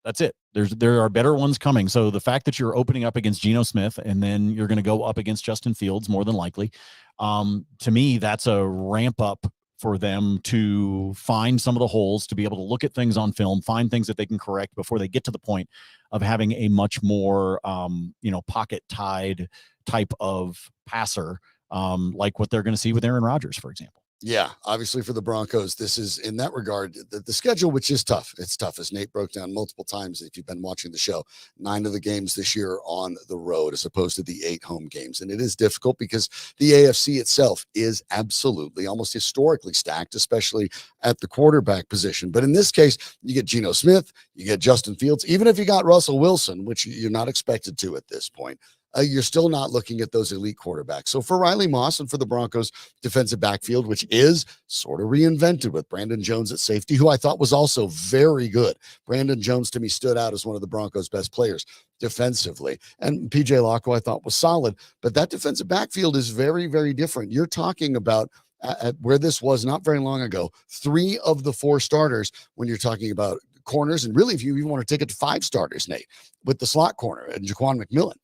Speaker 2: That's it. There are better ones coming. So the fact that you're opening up against Geno Smith and then you're going to go up against Justin Fields more than likely, to me, that's a ramp up for them to find some of the holes, to be able to look at things on film, find things that they can correct before they get to the point of having a much more, pocket tied type of passer, like what they're going to see with Aaron Rodgers, for example.
Speaker 1: Yeah, obviously for the Broncos, this is in that regard, the schedule, which is tough. It's tough, as Nate broke down multiple times. If you've been watching the show, 9 of the games this year on the road, as opposed to the 8 home games. And it is difficult because the AFC itself is absolutely, almost historically stacked, especially at the quarterback position. But in this case, you get Geno Smith, you get Justin Fields, even if you got Russell Wilson, which you're not expected to at this point. You're still not looking at those elite quarterbacks. So for Riley Moss and for the Broncos defensive backfield, which is sort of reinvented with Brandon Jones at safety, who I thought was also very good. Brandon Jones to me stood out as one of the Broncos' best players defensively. And PJ Locke, I thought was solid, but that defensive backfield is very, very different. You're talking about at where this was not very long ago, 3 of the 4 starters when you're talking about corners. And really, if you even want to take it to 5 starters, Nate, with the slot corner and Jaquan McMillan.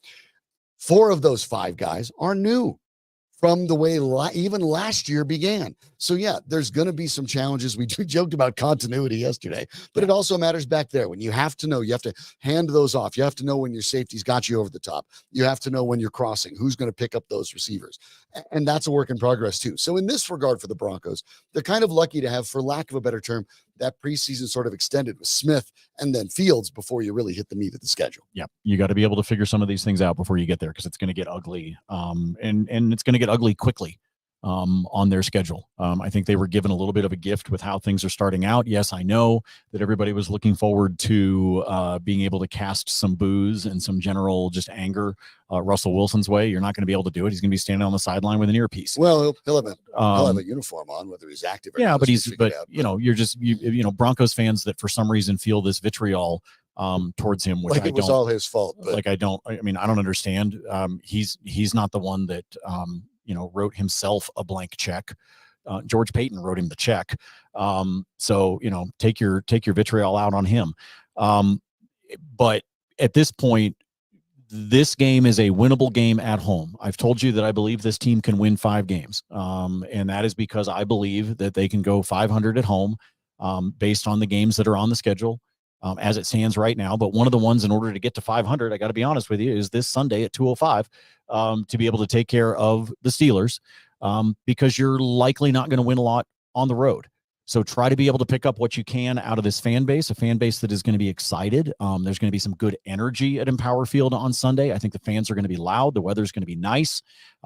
Speaker 1: 4 of those 5 guys are new from the way even last year began. So yeah, there's going to be some challenges. We joked about continuity yesterday, but it also matters back there when you have to know, you have to hand those off. You have to know when your safety's got you over the top. You have to know when you're crossing, who's going to pick up those receivers. And that's a work in progress too. So in this regard for the Broncos, they're kind of lucky to have, for lack of a better term, that preseason sort of extended with Smith and then Fields before you really hit the meat of the schedule.
Speaker 2: Yeah, you got to be able to figure some of these things out before you get there, because it's going to get ugly, and it's going to get ugly quickly. on their schedule. I think they were given a little bit of a gift with how things are starting out. Yes, I know that everybody was looking forward to being able to cast some boos and some general just anger Russell Wilson's way. You're not going to be able to do it. He's going to be standing on the sideline with an earpiece.
Speaker 1: Well, he'll have a uniform on, whether he's active or not.
Speaker 2: Broncos fans that for some reason feel this vitriol towards him, which
Speaker 1: like it was all his fault. But.
Speaker 2: I don't understand. He's not the one that wrote himself a blank check. George Payton wrote him the check. So take your vitriol out on him. But at this point, this game is a winnable game at home. I've told you that I believe this team can win 5 games. And that is because I believe that they can go 500 at home based on the games that are on the schedule as it stands right now. But one of the ones in order to get to 500, I got to be honest with you, is this Sunday at 2:05 to be able to take care of the Steelers because you're likely not going to win a lot on the road. So try to be able to pick up what you can out of this fan base, a fan base that is going to be excited. There's going to be some good energy at Empower Field on Sunday. I think the fans are going to be loud. The weather's going to be nice.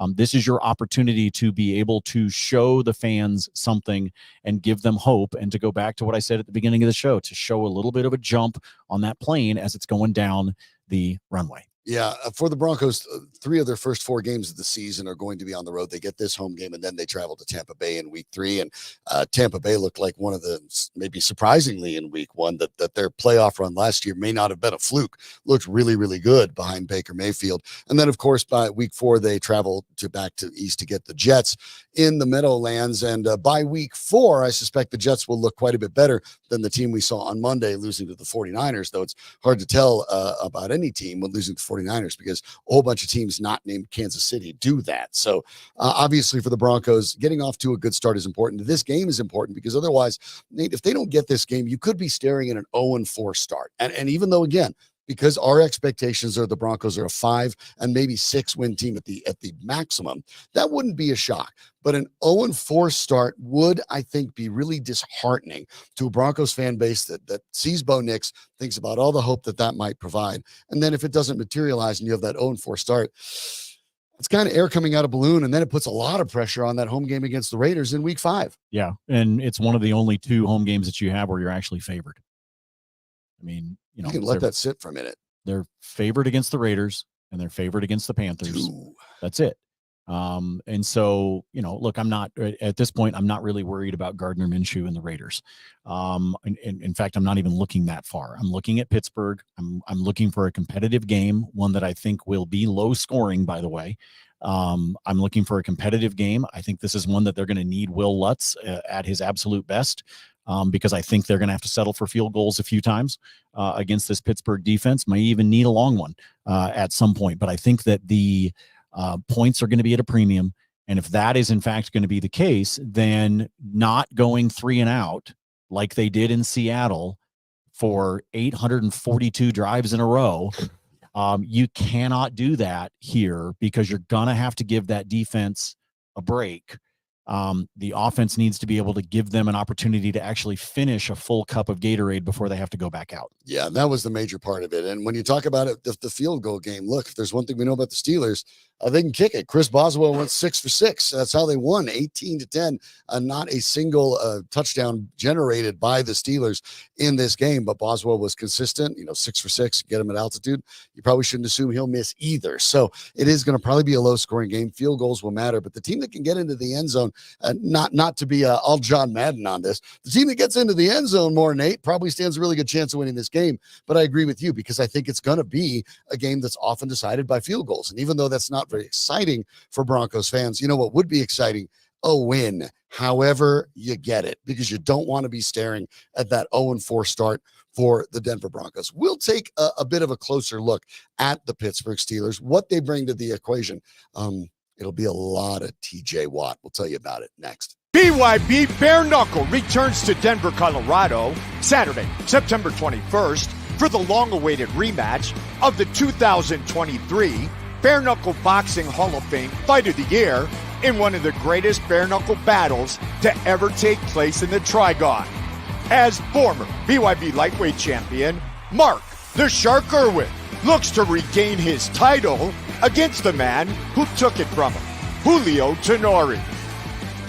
Speaker 2: This is your opportunity to be able to show the fans something and give them hope. And to go back to what I said at the beginning of the show, to show a little bit of a jump on that plane as it's going down the runway.
Speaker 1: Yeah, for the Broncos, 3 of their first 4 games of the season are going to be on the road. They get this home game, and then they travel to Tampa Bay in week 3. And Tampa Bay looked like one of the, maybe surprisingly in week 1, that their playoff run last year may not have been a fluke. Looked really, really good behind Baker Mayfield. And then, of course, by week 4, they travel back to East to get the Jets in the Meadowlands. And by week 4, I suspect the Jets will look quite a bit better than the team we saw on Monday, losing to the 49ers, though it's hard to tell about any team when losing to 49ers because a whole bunch of teams not named Kansas City do that. So obviously for the Broncos, getting off to a good start is important. This game is important because otherwise, Nate, if they don't get this game, you could be staring at an 0-4 start. And even though, again, because our expectations are the Broncos are a 5 and maybe 6 win team at the maximum, that wouldn't be a shock. But an 0-4 start would, I think, be really disheartening to a Broncos fan base that sees Bo Nix, thinks about all the hope that might provide. And then if it doesn't materialize and you have that 0-4 start, it's kind of air coming out of balloon, and then it puts a lot of pressure on that home game against the Raiders in week 5.
Speaker 2: Yeah, and it's one of the only 2 home games that you have where you're actually favored. I mean, you
Speaker 1: can let that sit for a minute.
Speaker 2: They're favored against the Raiders and they're favored against the Panthers. That's it. And so, look, I'm not at this point, I'm not really worried about Gardner Minshew and the Raiders. In fact, I'm not even looking that far. I'm looking at Pittsburgh. I'm looking for a competitive game, one that I think will be low scoring, by the way. I'm looking for a competitive game. I think this is one that they're going to need Will Lutz at his absolute best. Because I think they're going to have to settle for field goals a few times against this Pittsburgh defense. May even need a long one at some point. But I think that the points are going to be at a premium. And if that is in fact going to be the case, then not going 3 and out like they did in Seattle for 842 drives in a row, you cannot do that here because you're going to have to give that defense a break. The offense needs to be able to give them an opportunity to actually finish a full cup of Gatorade before they have to go back out. Yeah, that was the major part of it. And when you talk about it, the field goal game, look, if there's one thing we know about the Steelers, they can kick it. Chris Boswell went 6 for 6. That's how they won 18-10. Not a single touchdown generated by the Steelers in this game, but Boswell was consistent, 6 for 6, get him at altitude. You probably shouldn't assume he'll miss either. So it is going to probably be a low scoring game. Field goals will matter, but the team that can get into the end zone, not to be all John Madden on this, the team that gets into the end zone more, Nate, probably stands a really good chance of winning this game. But I agree with you because I think it's going to be a game that's often decided by field goals. And even though that's not very exciting for Broncos fans, you know what would be exciting? A win, however you get it, because you don't want to be staring at that 0-4 start for the Denver Broncos. We'll take a bit of a closer look at the Pittsburgh Steelers, what they bring to the equation. It'll be a lot of TJ Watt. We'll tell you about it next.
Speaker 4: BYB Bare Knuckle returns to Denver, Colorado, Saturday, September 21st for the long-awaited rematch of the 2023 Bare Knuckle Boxing Hall of Fame Fight of the Year in one of the greatest bare knuckle battles to ever take place in the Trigon. As former BYB lightweight champion, Mark the Shark Irwin looks to regain his title against the man who took it from him, Julio Tenori.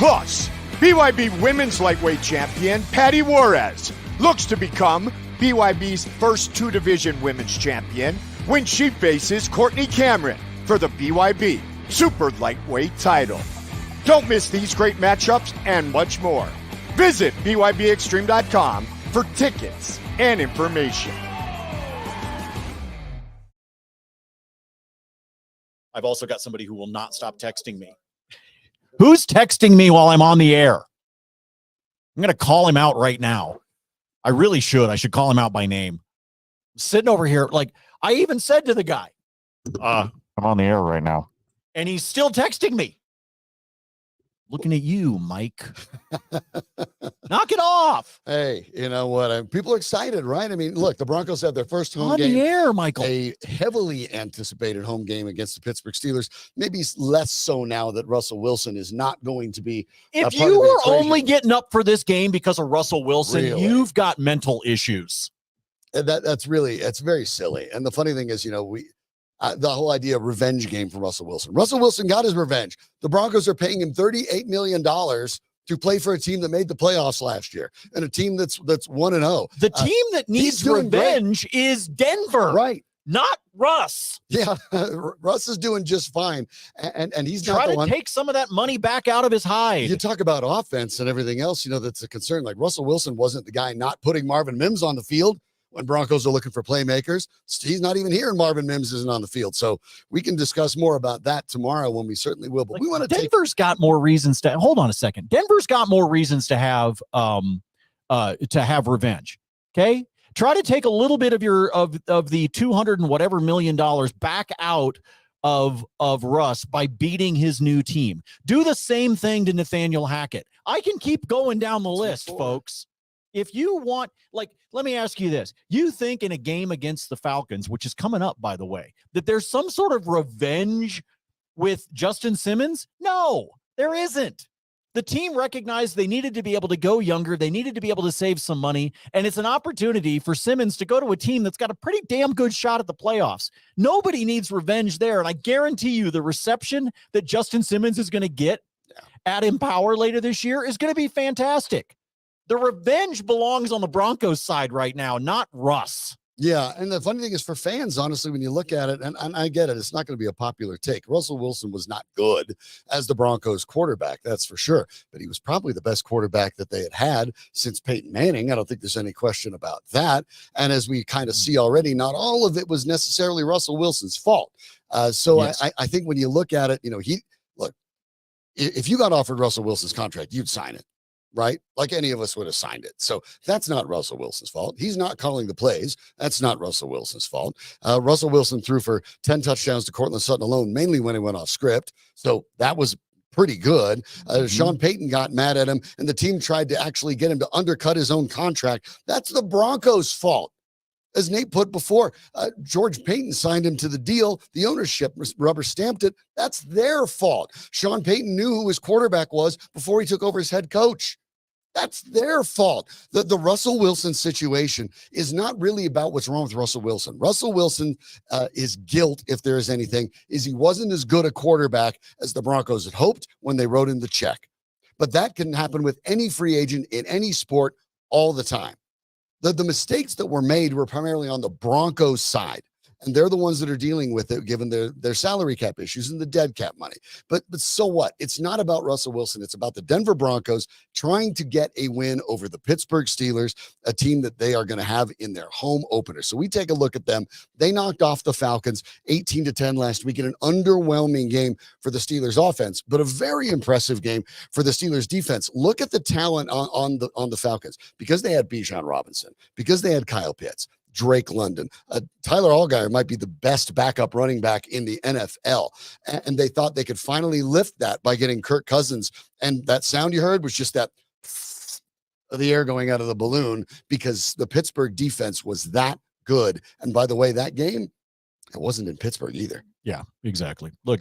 Speaker 4: Plus, BYB women's lightweight champion Patty Juarez looks to become BYB's first two-division women's champion when she faces Courtney Cameron for the BYB super lightweight title. Don't miss these great matchups and much more. Visit BYBExtreme.com for tickets and information.
Speaker 2: I've also got somebody who will not stop texting me. Who's texting me while I'm on the air? I'm going to call him out right now. I really should. I should call him out by name. I'm sitting over here, like, I even said to the guy, I'm on the air right now. And he's still texting me. Looking at you, Mike. Knock it off.
Speaker 1: Hey, you know what? People are excited, right? I mean, look, the Broncos have their first home
Speaker 2: On
Speaker 1: game.
Speaker 2: the air, Michael.
Speaker 1: A heavily anticipated home game against the Pittsburgh Steelers. Maybe less so now that Russell Wilson is not going to be.
Speaker 2: If you were only getting up for this game because of Russell Wilson,
Speaker 1: Really?
Speaker 2: You've got mental issues.
Speaker 1: That's very silly. And the funny thing is, you know, the whole idea of revenge game for Russell Wilson. Russell Wilson got his revenge. The Broncos are paying him $38 million to play for a team that made the playoffs last year and a team that's 1-0.
Speaker 2: The team that needs revenge is Denver,
Speaker 1: right?
Speaker 2: Not Russ.
Speaker 1: Yeah, Russ is doing just fine, and he's not
Speaker 2: Try
Speaker 1: the
Speaker 2: to
Speaker 1: one.
Speaker 2: take some of that money back out of his hide.
Speaker 1: You talk about offense and everything else, you know, that's a concern. Like Russell Wilson wasn't the guy not putting Marvin Mims on the field when Broncos are looking for playmakers. He's not even here and Marvin Mims isn't on the field. So we can discuss more about that tomorrow when we certainly will. But we want to
Speaker 2: Denver's got more reasons to hold on a second. Denver's got more reasons to have revenge. Okay. Try to take a little bit of your of the 200 and whatever million dollars back out of Russ by beating his new team. Do the same thing to Nathaniel Hackett. I can keep going down the list, folks. If you want, like, let me ask you this. You think in a game against the Falcons, which is coming up, by the way, that there's some sort of revenge with Justin Simmons? No, there isn't. The team recognized they needed to be able to go younger. They needed to be able to save some money. And it's an opportunity for Simmons to go to a team that's got a pretty damn good shot at the playoffs. Nobody needs revenge there. And I guarantee you the reception that Justin Simmons is going to get at Empower later this year is going to be fantastic. The revenge belongs on the Broncos side right now, not Russ.
Speaker 1: Yeah, and the funny thing is for fans, honestly, when you look at it, and I get it, it's not going to be a popular take. Russell Wilson was not good as the Broncos quarterback, that's for sure. But he was probably the best quarterback that they had since Peyton Manning. I don't think there's any question about that. And as we kind of see already, not all of it was necessarily Russell Wilson's fault. Yes. I think when you look at it, you know, if you got offered Russell Wilson's contract, you'd sign it. Right? Like any of us would have signed it. So that's not Russell Wilson's fault. He's not calling the plays. That's not Russell Wilson's fault. Russell Wilson threw for 10 touchdowns to Cortland Sutton alone, mainly when he went off script. So that was pretty good. Sean Payton got mad at him, and the team tried to actually get him to undercut his own contract. That's the Broncos' fault. As Nate put before, George Payton signed him to the deal. The ownership rubber stamped it. That's their fault. Sean Payton knew who his quarterback was before he took over as head coach. That's their fault. The Russell Wilson situation is not really about what's wrong with Russell Wilson. Russell Wilson is guilt, if there is anything, is he wasn't as good a quarterback as the Broncos had hoped when they wrote him the check. But that can happen with any free agent in any sport all the time. The mistakes that were made were primarily on the Broncos side. And they're the ones that are dealing with it, given their salary cap issues and the dead cap money. But so what? It's not about Russell Wilson. It's about the Denver Broncos trying to get a win over the Pittsburgh Steelers, a team that they are going to have in their home opener. So we take a look at them. They knocked off the Falcons 18-10 last week in an underwhelming game for the Steelers offense, but a very impressive game for the Steelers defense. Look at the talent on the Falcons, because they had Bijan Robinson, because they had Kyle Pitts, Drake London. Tyler Allgeier might be the best backup running back in the NFL. And they thought they could finally lift that by getting Kirk Cousins. And that sound you heard was just that of the air going out of the balloon, because the Pittsburgh defense was that good. And by the way, that game, it wasn't in Pittsburgh either.
Speaker 2: Yeah, exactly. Look,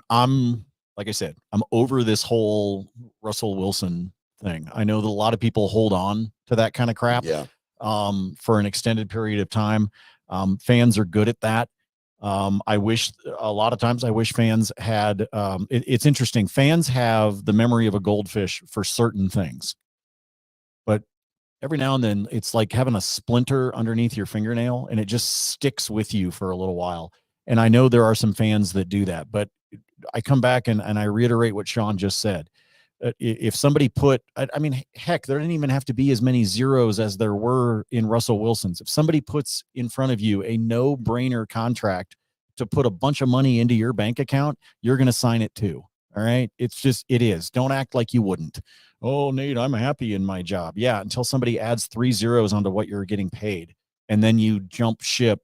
Speaker 2: I'm like I said, I'm over this whole Russell Wilson thing. I know that a lot of people hold on to that kind of crap.
Speaker 1: Yeah.
Speaker 2: For an extended period of time. Fans are good at that. I wish a lot of times I wish fans had, it's interesting. Fans have the memory of a goldfish for certain things, but every now and then it's like having a splinter underneath your fingernail and it just sticks with you for a little while. And I know there are some fans that do that, but I come back and I reiterate what Sean just said. If somebody put, I mean, heck, there didn't even have to be as many zeros as there were in Russell Wilson's. If somebody puts in front of you a no-brainer contract to put a bunch of money into your bank account, you're going to sign it too. All right. It's just, it is. Don't act like you wouldn't. Oh, Nate, I'm happy in my job. Yeah. Until somebody adds 3 zeros onto what you're getting paid. And then you jump ship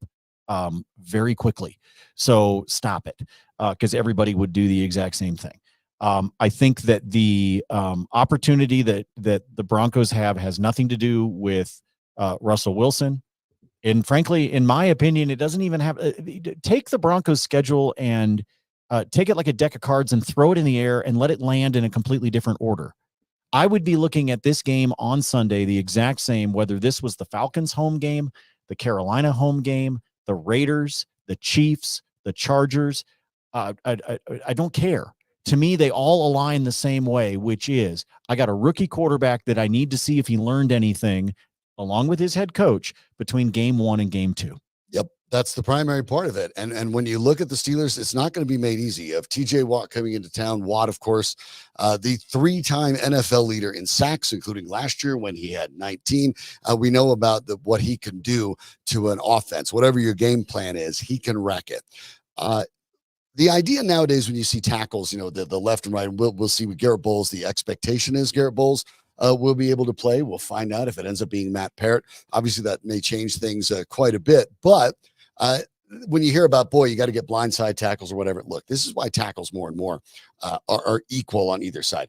Speaker 2: very quickly. So stop it. Because everybody would do the exact same thing. I think that the opportunity that the Broncos have has nothing to do with Russell Wilson. And frankly, in my opinion, it doesn't even have take the Broncos schedule and take it like a deck of cards and throw it in the air and let it land in a completely different order. I would be looking at this game on Sunday the exact same, whether this was the Falcons home game, the Carolina home game, the Raiders, the Chiefs, the Chargers. I don't care. To me, they all align the same way, which is I got a rookie quarterback that I need to see if he learned anything along with his head coach between game 1 and game 2.
Speaker 1: Yep. That's the primary part of it. And when you look at the Steelers, it's not going to be made easy. Of TJ Watt coming into town, Watt, of course, the 3-time NFL leader in sacks, including last year when he had 19. We know about what he can do to an offense. Whatever your game plan is, he can wreck it. The idea nowadays, when you see tackles, the left and right, we'll see with Garrett Bowles, the expectation is Garrett Bowles will be able to play. We'll find out if it ends up being Matt Parrott. Obviously, that may change things quite a bit. But when you hear about, boy, you got to get blindside tackles or whatever, look, this is why tackles more and more are equal on either side.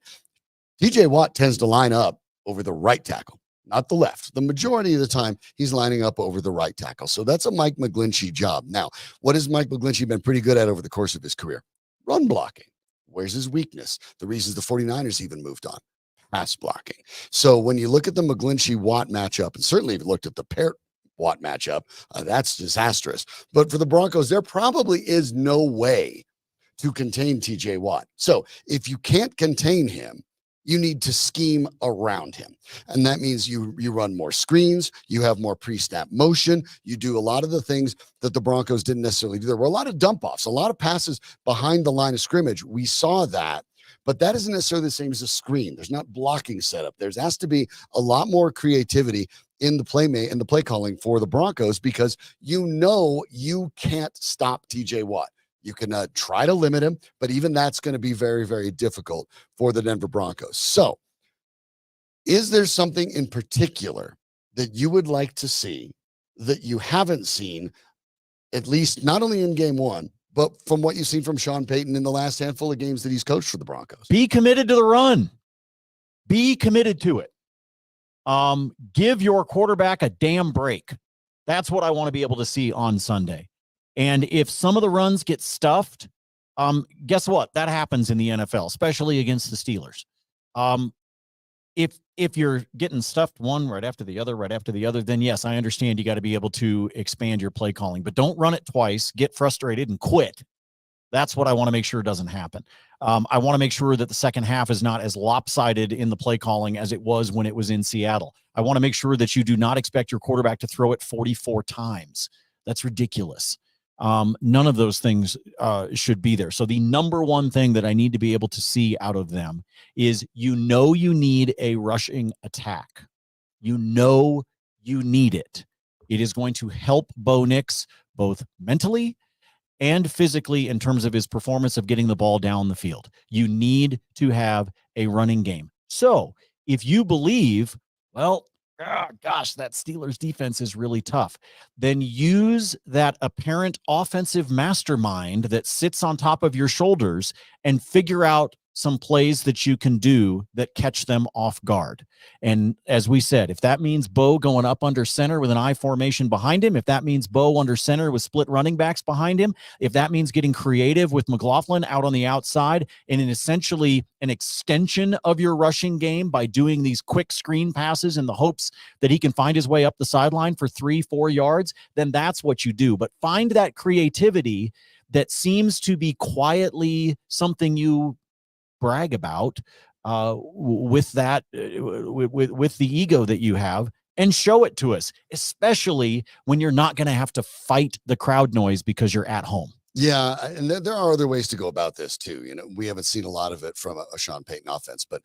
Speaker 1: TJ Watt tends to line up over the right tackle, not the left. The majority of the time, he's lining up over the right tackle. So that's a Mike McGlinchey job. Now, what has Mike McGlinchey been pretty good at over the course of his career? Run blocking. Where's his weakness? The reasons the 49ers even moved on. Pass blocking. So when you look at the McGlinchey-Watt matchup, and certainly if you looked at the Parrott-Watt matchup, that's disastrous. But for the Broncos, there probably is no way to contain TJ Watt. So if you can't contain him, you need to scheme around him. And that means you run more screens, you have more pre-snap motion, you do a lot of the things that the Broncos didn't necessarily do. There were a lot of dump-offs, a lot of passes behind the line of scrimmage. We saw that, but that isn't necessarily the same as a screen. There's not blocking setup. There has to be a lot more creativity in the play calling for the Broncos, because you can't stop TJ Watt. You can try to limit him, but even that's going to be very, very difficult for the Denver Broncos. So is there something in particular that you would like to see that you haven't seen, at least not only in game 1, but from what you've seen from Sean Payton in the last handful of games that he's coached for the Broncos?
Speaker 2: Be committed to the run. Be committed to it. Give your quarterback a damn break. That's what I want to be able to see on Sunday. And if some of the runs get stuffed, guess what? That happens in the NFL, especially against the Steelers. If you're getting stuffed one right after the other, then yes, I understand you got to be able to expand your play calling, but don't run it twice, get frustrated and quit. That's what I want to make sure doesn't happen. I want to make sure that the second half is not as lopsided in the play calling as it was when it was in Seattle. I want to make sure that you do not expect your quarterback to throw it 44 times. That's ridiculous. None of those things should be there. So the number one thing that I need to be able to see out of them is, you need a rushing attack. You need it. It is going to help Bo Nix both mentally and physically in terms of his performance of getting the ball down the field. You need to have a running game. So if you believe, that Steelers defense is really tough, then use that apparent offensive mastermind that sits on top of your shoulders and figure out some plays that you can do that catch them off guard. And as we said, if that means Bo going up under center with an I formation behind him, if that means Bo under center with split running backs behind him, if that means getting creative with McLaughlin out on the outside and in essentially an extension of your rushing game by doing these quick screen passes in the hopes that he can find his way up the sideline for 3-4 yards, then that's what you do. But find that creativity that seems to be quietly something you brag about with that with the ego that you have, and show it to us, especially when you're not going to have to fight the crowd noise because you're at home.
Speaker 1: Yeah, and there are other ways to go about this too. You know, we haven't seen a lot of it from a Sean Payton offense, but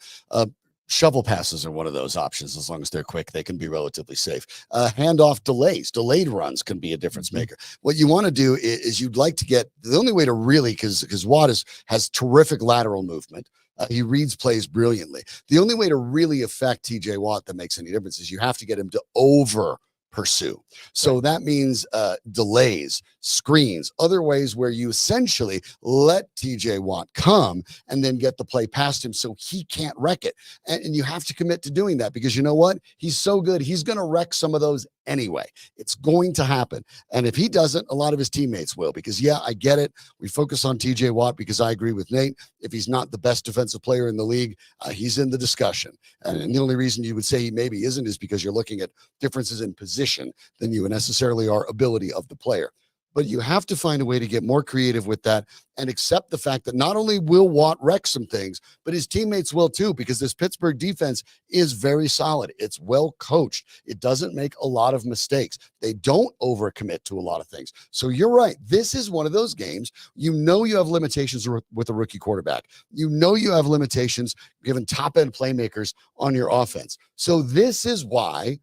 Speaker 1: shovel passes are one of those options. As long as they're quick, they can be relatively safe. Handoff delayed runs can be a difference maker. What you want to do is you'd like to get the only way to really, because Watt has terrific lateral movement. He reads plays brilliantly. The only way to really affect TJ Watt that makes any difference is you have to get him to over pursue. So that means delays, screens, other ways where you essentially let TJ Watt come and then get the play past him so he can't wreck it. And you have to commit to doing that, because you know what? He's so good. He's going to wreck some of those anyway. It's going to happen. And if he doesn't, a lot of his teammates will, because yeah, I get it. We focus on TJ Watt because I agree with Nate. If he's not the best defensive player in the league, he's in the discussion. And the only reason you would say he maybe isn't is because you're looking at differences in position than you necessarily are ability of the player. But you have to find a way to get more creative with that and accept the fact that not only will Watt wreck some things, but his teammates will too, because this Pittsburgh defense is very solid. It's well coached. It doesn't make a lot of mistakes. They don't overcommit to a lot of things. So you're right. This is one of those games. You know you have limitations with a rookie quarterback. You know you have limitations given top-end playmakers on your offense. So this is why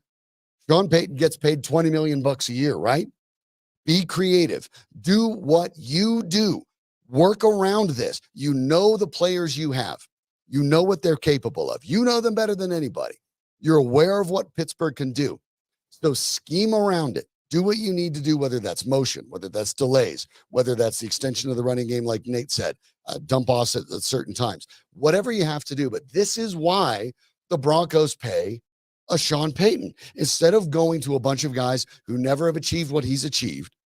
Speaker 1: Sean Payton gets paid $20 million a year, right? Be creative. Do what you do. Work around this. You know the players you have. You know what they're capable of. You know them better than anybody. You're aware of what Pittsburgh can do. So scheme around it. Do what you need to do, whether that's motion, whether that's delays, whether that's the extension of the running game, like Nate said, dump offs at certain times. Whatever you have to do. But this is why the Broncos pay a Sean Payton. Instead of going to a bunch of guys who never have achieved what he's achieved,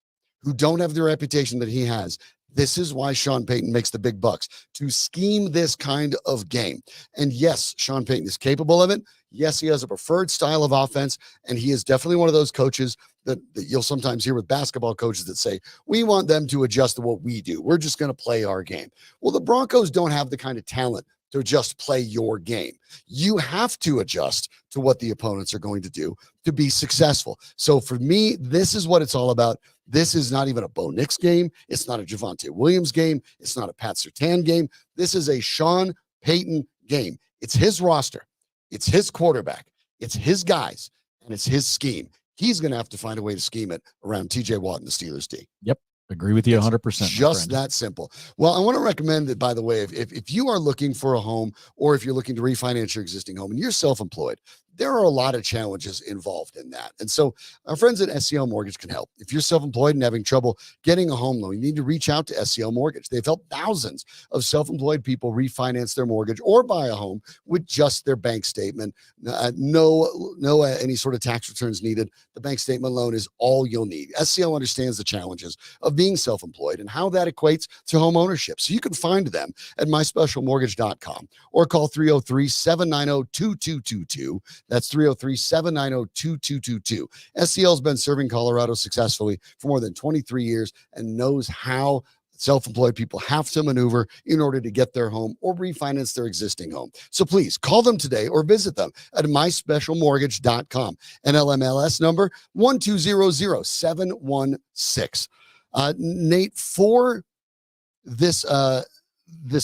Speaker 1: who don't have the reputation that he has, this is why Sean Payton makes the big bucks, to scheme this kind of game. And yes, Sean Payton is capable of it. Yes, he has a preferred style of offense, and he is definitely one of those coaches that you'll sometimes hear with basketball coaches that say, we want them to adjust to what we do. We're just going to play our game. Well, the Broncos don't have the kind of talent to just play your game. You have to adjust to what the opponents are going to do to be successful. So for me, this is what it's all about. This is not even a Bo Nix game. It's not a Javonte Williams game. It's not a Pat Surtain game. This is a Sean Payton game. It's his roster. It's his quarterback. It's his guys. And it's his scheme. He's going to have to find a way to scheme it around TJ Watt and the Steelers D.
Speaker 2: Yep. Agree with you 100%.
Speaker 1: Just that simple. Well, I want to recommend that, by the way, if you are looking for a home, or if you're looking to refinance your existing home and you're self-employed, there are a lot of challenges involved in that. And so our friends at SCL Mortgage can help. If you're self-employed and having trouble getting a home loan, you need to reach out to SCL Mortgage. They've helped thousands of self-employed people refinance their mortgage or buy a home with just their bank statement. No any sort of tax returns needed. The bank statement loan is all you'll need. SCL understands the challenges of being self-employed and how that equates to home ownership. So you can find them at myspecialmortgage.com or call 303-790-2222. That's 303-790-2222. SCL has been serving Colorado successfully for more than 23 years and knows how self-employed people have to maneuver in order to get their home or refinance their existing home. So please call them today or visit them at myspecialmortgage.com. NLMLS number 1200716. Nate, for this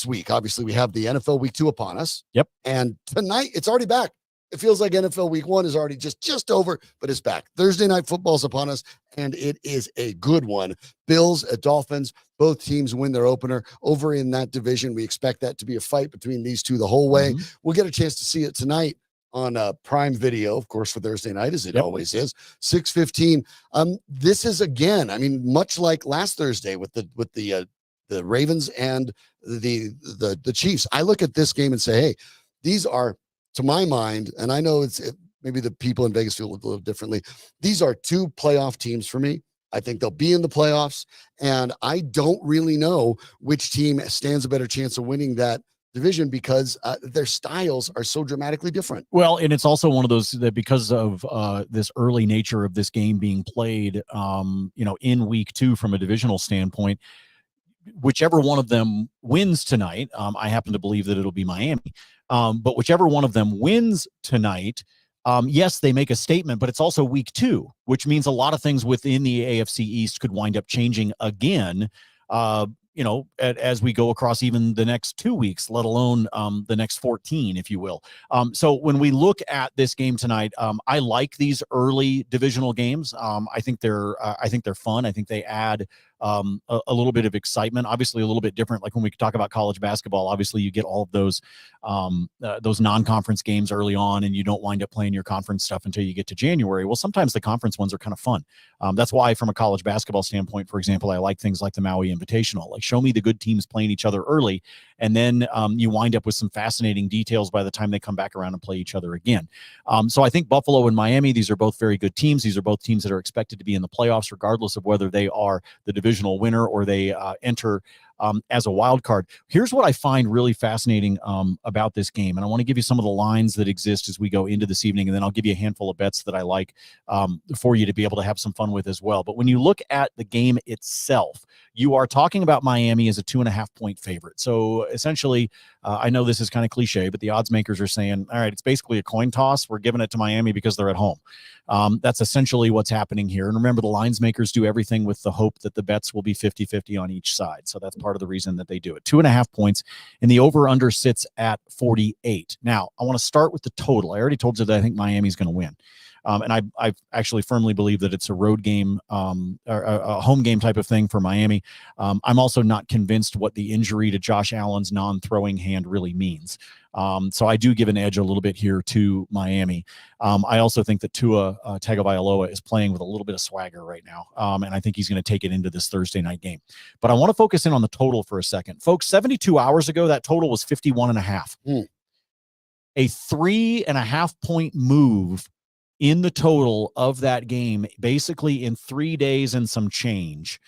Speaker 1: week, obviously we have the NFL Week 2 upon us.
Speaker 2: Yep.
Speaker 1: And tonight it's already back. It feels like NFL Week 1 is already just over, but it's back. Thursday night football's upon us, and it is a good one. Bills at Dolphins. Both teams win their opener over in that division. We expect that to be a fight between these two the whole way.
Speaker 2: Mm-hmm.
Speaker 1: We'll get a chance to see it tonight on Prime Video, of course, for Thursday night, as it always is, 6:15. This is, again, I mean, much like last Thursday with the the Ravens and the Chiefs. I look at this game and say, hey, these are, to my mind, and I know maybe the people in Vegas feel a little differently. These are two playoff teams for me. I think they'll be in the playoffs, and I don't really know which team stands a better chance of winning that division because their styles are so dramatically different.
Speaker 2: Well, and it's also one of those that because of this early nature of this game being played, in week 2 from a divisional standpoint, whichever one of them wins tonight, I happen to believe that it'll be Miami. But whichever one of them wins tonight, yes, they make a statement, but it's also week 2, which means a lot of things within the AFC East could wind up changing again, as we go across even the next 2 weeks, let alone the next 14, if you will. So when we look at this game tonight, I like these early divisional games. I think they're fun. I think they add a little bit of excitement, obviously a little bit different. Like when we talk about college basketball, obviously you get all of those non-conference games early on, and you don't wind up playing your conference stuff until you get to January. Well, sometimes the conference ones are kind of fun. That's why from a college basketball standpoint, for example, I like things like the Maui Invitational. Like show me the good teams playing each other early, and then you wind up with some fascinating details by the time they come back around and play each other again. So I think Buffalo and Miami, these are both very good teams. These are both teams that are expected to be in the playoffs, regardless of whether they are the divisional winner or they enter as a wild card. Here's what I find really fascinating about this game, and I want to give you some of the lines that exist as we go into this evening, and then I'll give you a handful of bets that I like for you to be able to have some fun with as well. But when you look at the game itself, you are talking about Miami as a 2.5-point favorite. So essentially, I know this is kind of cliche, but the odds makers are saying, all right, it's basically a coin toss. We're giving it to Miami because they're at home. That's essentially what's happening here. And remember, the lines makers do everything with the hope that the bets will be 50-50 on each side. So that's part of the reason that they do it. 2.5 points, and the over-under sits at 48. Now, I want to start with the total. I already told you that I think Miami's going to win. And I actually firmly believe that it's a road game or a home game type of thing for Miami. I'm also not convinced what the injury to Josh Allen's non-throwing hand really means. So I do give an edge a little bit here to Miami. I also think that Tua Tagovailoa is playing with a little bit of swagger right now. And I think he's going to take it into this Thursday night game. But I want to focus in on the total for a second. Folks, 72 hours ago, that total was 51.5. A 3.5-point move in the total of that game, basically in 3 days and some change,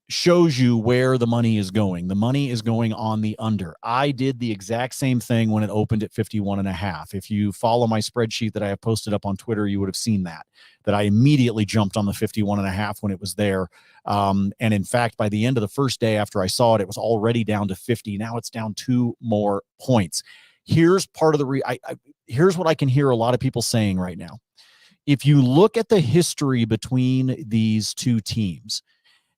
Speaker 2: shows you where the money is going. The money is going on the under. I did the exact same thing when it opened at 51.5. If you follow my spreadsheet that I have posted up on Twitter, you would have seen that I immediately jumped on the 51.5 when it was there. And in fact, by the end of the first day after I saw it, it was already down to 50. Now it's down 2 more points. Here's part of the here's what I can hear a lot of people saying right now. If you look at the history between these two teams,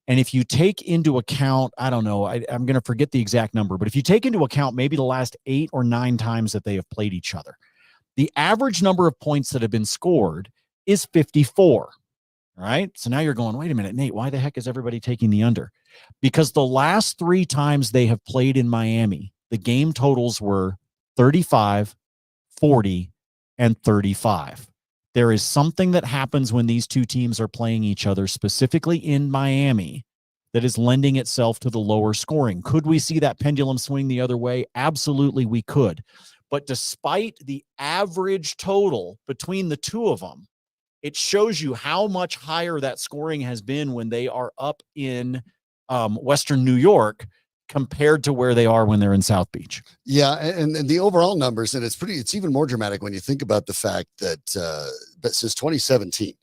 Speaker 2: and if you take into account, I don't know, I'm going to forget the exact number, but if you take into account maybe the last 8 or 9 times that they have played each other, the average number of points that have been scored is 54. All right. So now you're going, wait a minute, Nate, why the heck is everybody taking the under? Because the last 3 times they have played in Miami, the game totals were 35, 40, and 35. There is something that happens when these two teams are playing each other, specifically in Miami, that is lending itself to the lower scoring. Could we see that pendulum swing the other way? Absolutely, we could. But despite the average total between the two of them, it shows you how much higher that scoring has been when they are up in Western New York compared to where they are when they're in South Beach.
Speaker 1: Yeah, and the overall numbers, and it's even more dramatic when you think about the fact that since 2017,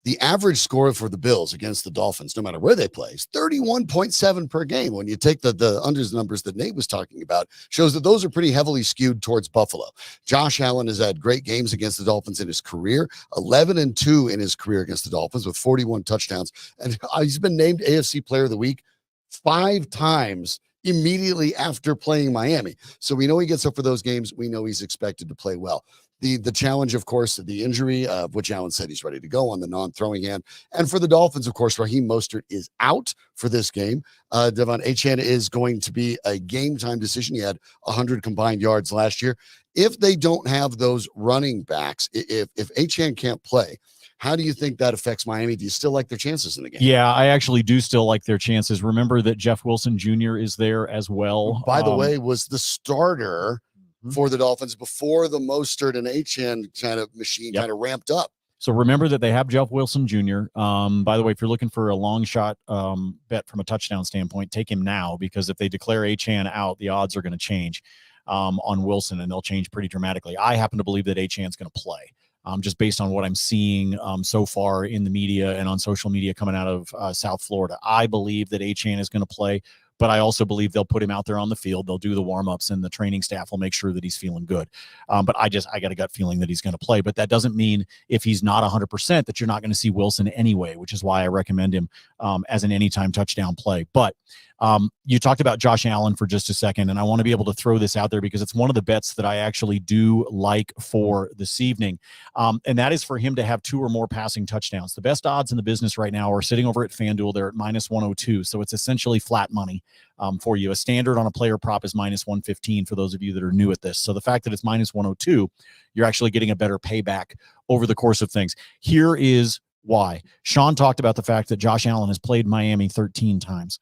Speaker 1: the average score for the Bills against the Dolphins, no matter where they play, is 31.7 per game. When you take the unders numbers that Nate was talking about, shows that those are pretty heavily skewed towards Buffalo. Josh Allen has had great games against the Dolphins in his career, 11-2 in his career against the Dolphins with 41 touchdowns, and he's been named AFC Player of the Week 5 times immediately after playing Miami. So we know he gets up for those games. We know he's expected to play well. The challenge, of course, the injury, which Allen said he's ready to go on the non-throwing hand. And for the Dolphins, of course, Raheem Mostert is out for this game. Devon Achane is going to be a game-time decision. He had 100 combined yards last year. If they don't have those running backs, if Achane can't play, How do you think that affects Miami? Do you still like their chances in the game?
Speaker 2: Yeah, I actually do still like their chances. Remember that Jeff Wilson Jr. is there as well.
Speaker 1: By the way, was the starter for the Dolphins before the Mostert and Achane kind of machine kind of ramped up.
Speaker 2: So remember that they have Jeff Wilson Jr. By the way, if you're looking for a long shot bet from a touchdown standpoint, take him now, because if they declare Achane out, the odds are going to change on Wilson, and they'll change pretty dramatically. I happen to believe that Achane's going to play. Just based on what I'm seeing so far in the media and on social media coming out of South Florida. I believe that Achane is going to play, but I also believe they'll put him out there on the field. They'll do the warm-ups, and the training staff will make sure that he's feeling good. But I got a gut feeling that he's going to play. But that doesn't mean if he's not 100% that you're not going to see Wilson anyway, which is why I recommend him as an anytime touchdown play. But you talked about Josh Allen for just a second, and I want to be able to throw this out there because it's one of the bets that I actually do like for this evening, and that is for him to have 2 or more passing touchdowns. The best odds in the business right now are sitting over at FanDuel. They're at -102, so it's essentially flat money for you. A standard on a player prop is -115 for those of you that are new at this. So the fact that it's -102, you're actually getting a better payback over the course of things. Here is why. Sean talked about the fact that Josh Allen has played Miami 13 times.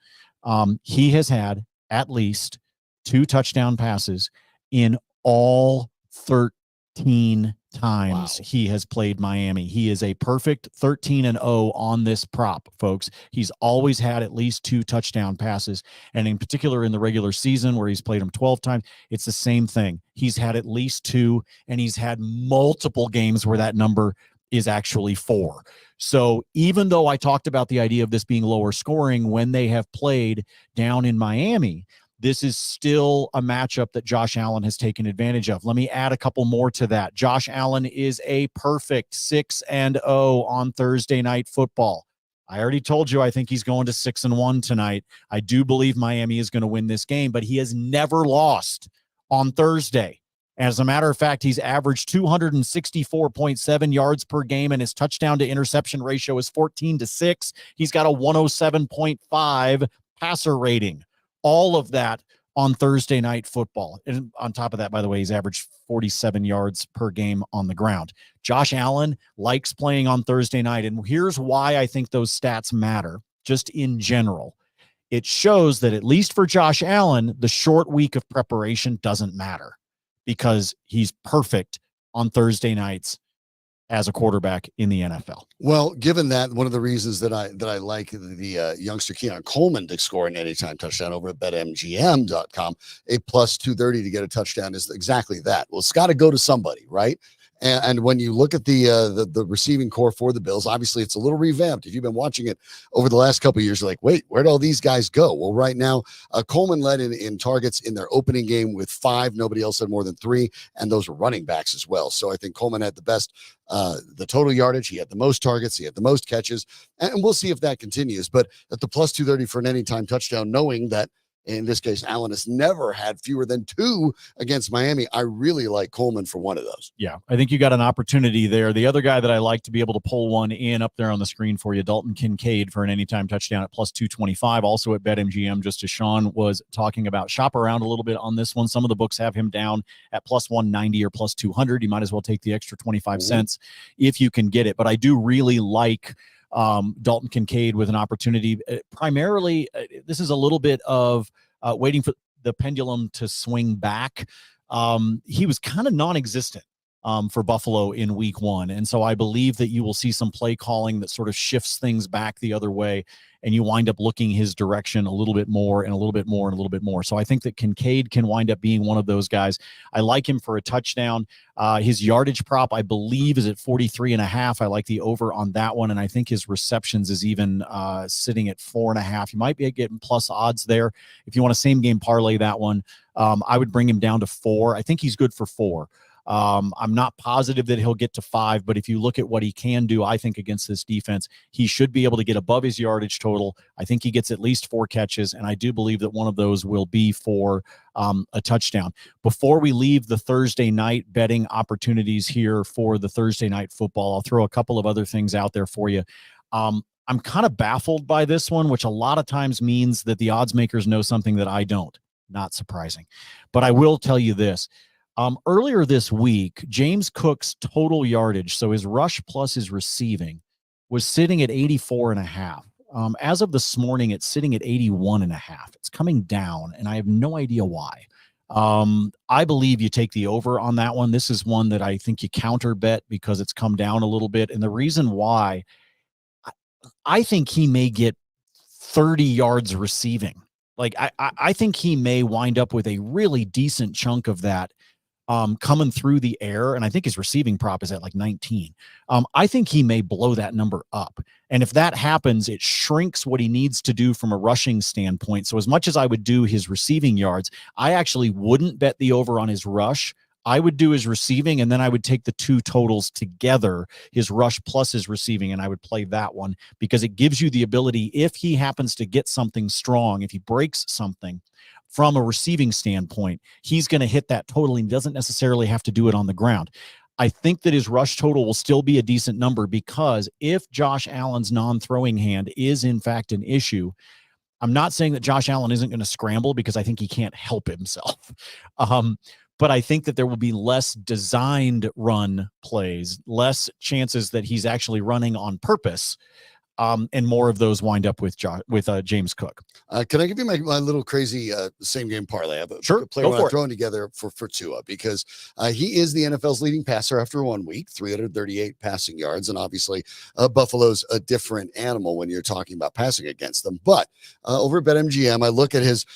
Speaker 2: He has had at least 2 touchdown passes in all 13 times he has played Miami. He is a perfect 13-0 on this prop, folks. He's always had at least 2 touchdown passes, and in particular in the regular season where he's played them 12 times, it's the same thing. He's had at least 2, and he's had multiple games where that number is actually 4. So even though I talked about the idea of this being lower scoring when they have played down in Miami, this is still a matchup that Josh Allen has taken advantage of. Let me add a couple more to that. Josh Allen is a perfect 6-0 on Thursday Night Football. I already told you I think he's going to 6-1 tonight. I do believe Miami is going to win this game, but he has never lost on Thursday. As a matter of fact, he's averaged 264.7 yards per game, and his touchdown to interception ratio is 14-6. He's got a 107.5 passer rating. All of that on Thursday Night Football. And on top of that, by the way, he's averaged 47 yards per game on the ground. Josh Allen likes playing on Thursday night, and here's why I think those stats matter, just in general. It shows that at least for Josh Allen, the short week of preparation doesn't matter, because he's perfect on Thursday nights as a quarterback in the NFL.
Speaker 1: Well, given that, one of the reasons that I like the youngster Keon Coleman to score an anytime touchdown over at betmgm.com, a +230 to get a touchdown is exactly that. Well, it's got to go to somebody, right? And when you look at the receiving core for the Bills, obviously it's a little revamped. If you've been watching it over the last couple of years, you're like, wait, where'd all these guys go? Well, right now, Coleman led in targets in their opening game with 5. Nobody else had more than 3, and those were running backs as well. So I think Coleman had the best, the total yardage. He had the most targets. He had the most catches, and we'll see if that continues. But at the +230 for an anytime touchdown, knowing that in this case, Allen has never had fewer than 2 against Miami, I really like Coleman for one of those.
Speaker 2: Yeah, I think you got an opportunity there. The other guy that I like to be able to pull one in up there on the screen for you, Dalton Kincaid for an anytime touchdown at +225, also at BetMGM, just as Sean was talking about. Shop around a little bit on this one. Some of the books have him down at +190 or +200. You might as well take the extra 25 cents if you can get it. But I do really like Dalton Kincaid with an opportunity. Primarily, this is a little bit of waiting for the pendulum to swing back. He was kind of non-existent for Buffalo in week 1. And so I believe that you will see some play calling that sort of shifts things back the other way, and you wind up looking his direction a little bit more and a little bit more and a little bit more. So I think that Kincaid can wind up being one of those guys. I like him for a touchdown. His yardage prop, I believe, is at 43.5. I like the over on that one. And I think his receptions is even sitting at 4.5. You might be getting plus odds there. If you want a same game parlay that one, I would bring him down to 4. I think he's good for 4. I'm not positive that he'll get to 5, but if you look at what he can do, I think against this defense, he should be able to get above his yardage total. I think he gets at least 4 catches, and I do believe that one of those will be for a touchdown. Before we leave the Thursday night betting opportunities here for the Thursday night football, I'll throw a couple of other things out there for you. I'm kind of baffled by this one, which a lot of times means that the odds makers know something that I don't. Not surprising. But I will tell you this. Earlier this week, James Cook's total yardage, so his rush plus his receiving, was sitting at 84.5. As of this morning, it's sitting at 81.5. It's coming down, and I have no idea why. I believe you take the over on that one. This is one that I think you counter bet because it's come down a little bit. And the reason why, I think he may get 30 yards receiving. Like, I think he may wind up with a really decent chunk of that coming through the air. And I think his receiving prop is at like 19. I think he may blow that number up. And if that happens, it shrinks what he needs to do from a rushing standpoint. So as much as I would do his receiving yards, I actually wouldn't bet the over on his rush. I would do his receiving, and then I would take the two totals together, his rush plus his receiving, and I would play that one because it gives you the ability, if he happens to get something strong, if he breaks something from a receiving standpoint, he's going to hit that total. He doesn't necessarily have to do it on the ground. I think that his rush total will still be a decent number because if Josh Allen's non-throwing hand is in fact an issue, I'm not saying that Josh Allen isn't going to scramble because I think he can't help himself. But I think that there will be less designed run plays, less chances that he's actually running on purpose. And more of those wind up with James Cook.
Speaker 1: Can I give you my little crazy same game parlay? I have a
Speaker 2: Sure,
Speaker 1: player I'm throwing together for Tua because he is the NFL's leading passer after 1 week, 338 passing yards. And obviously Buffalo's a different animal when you're talking about passing against them. But over at BetMGM, I look at his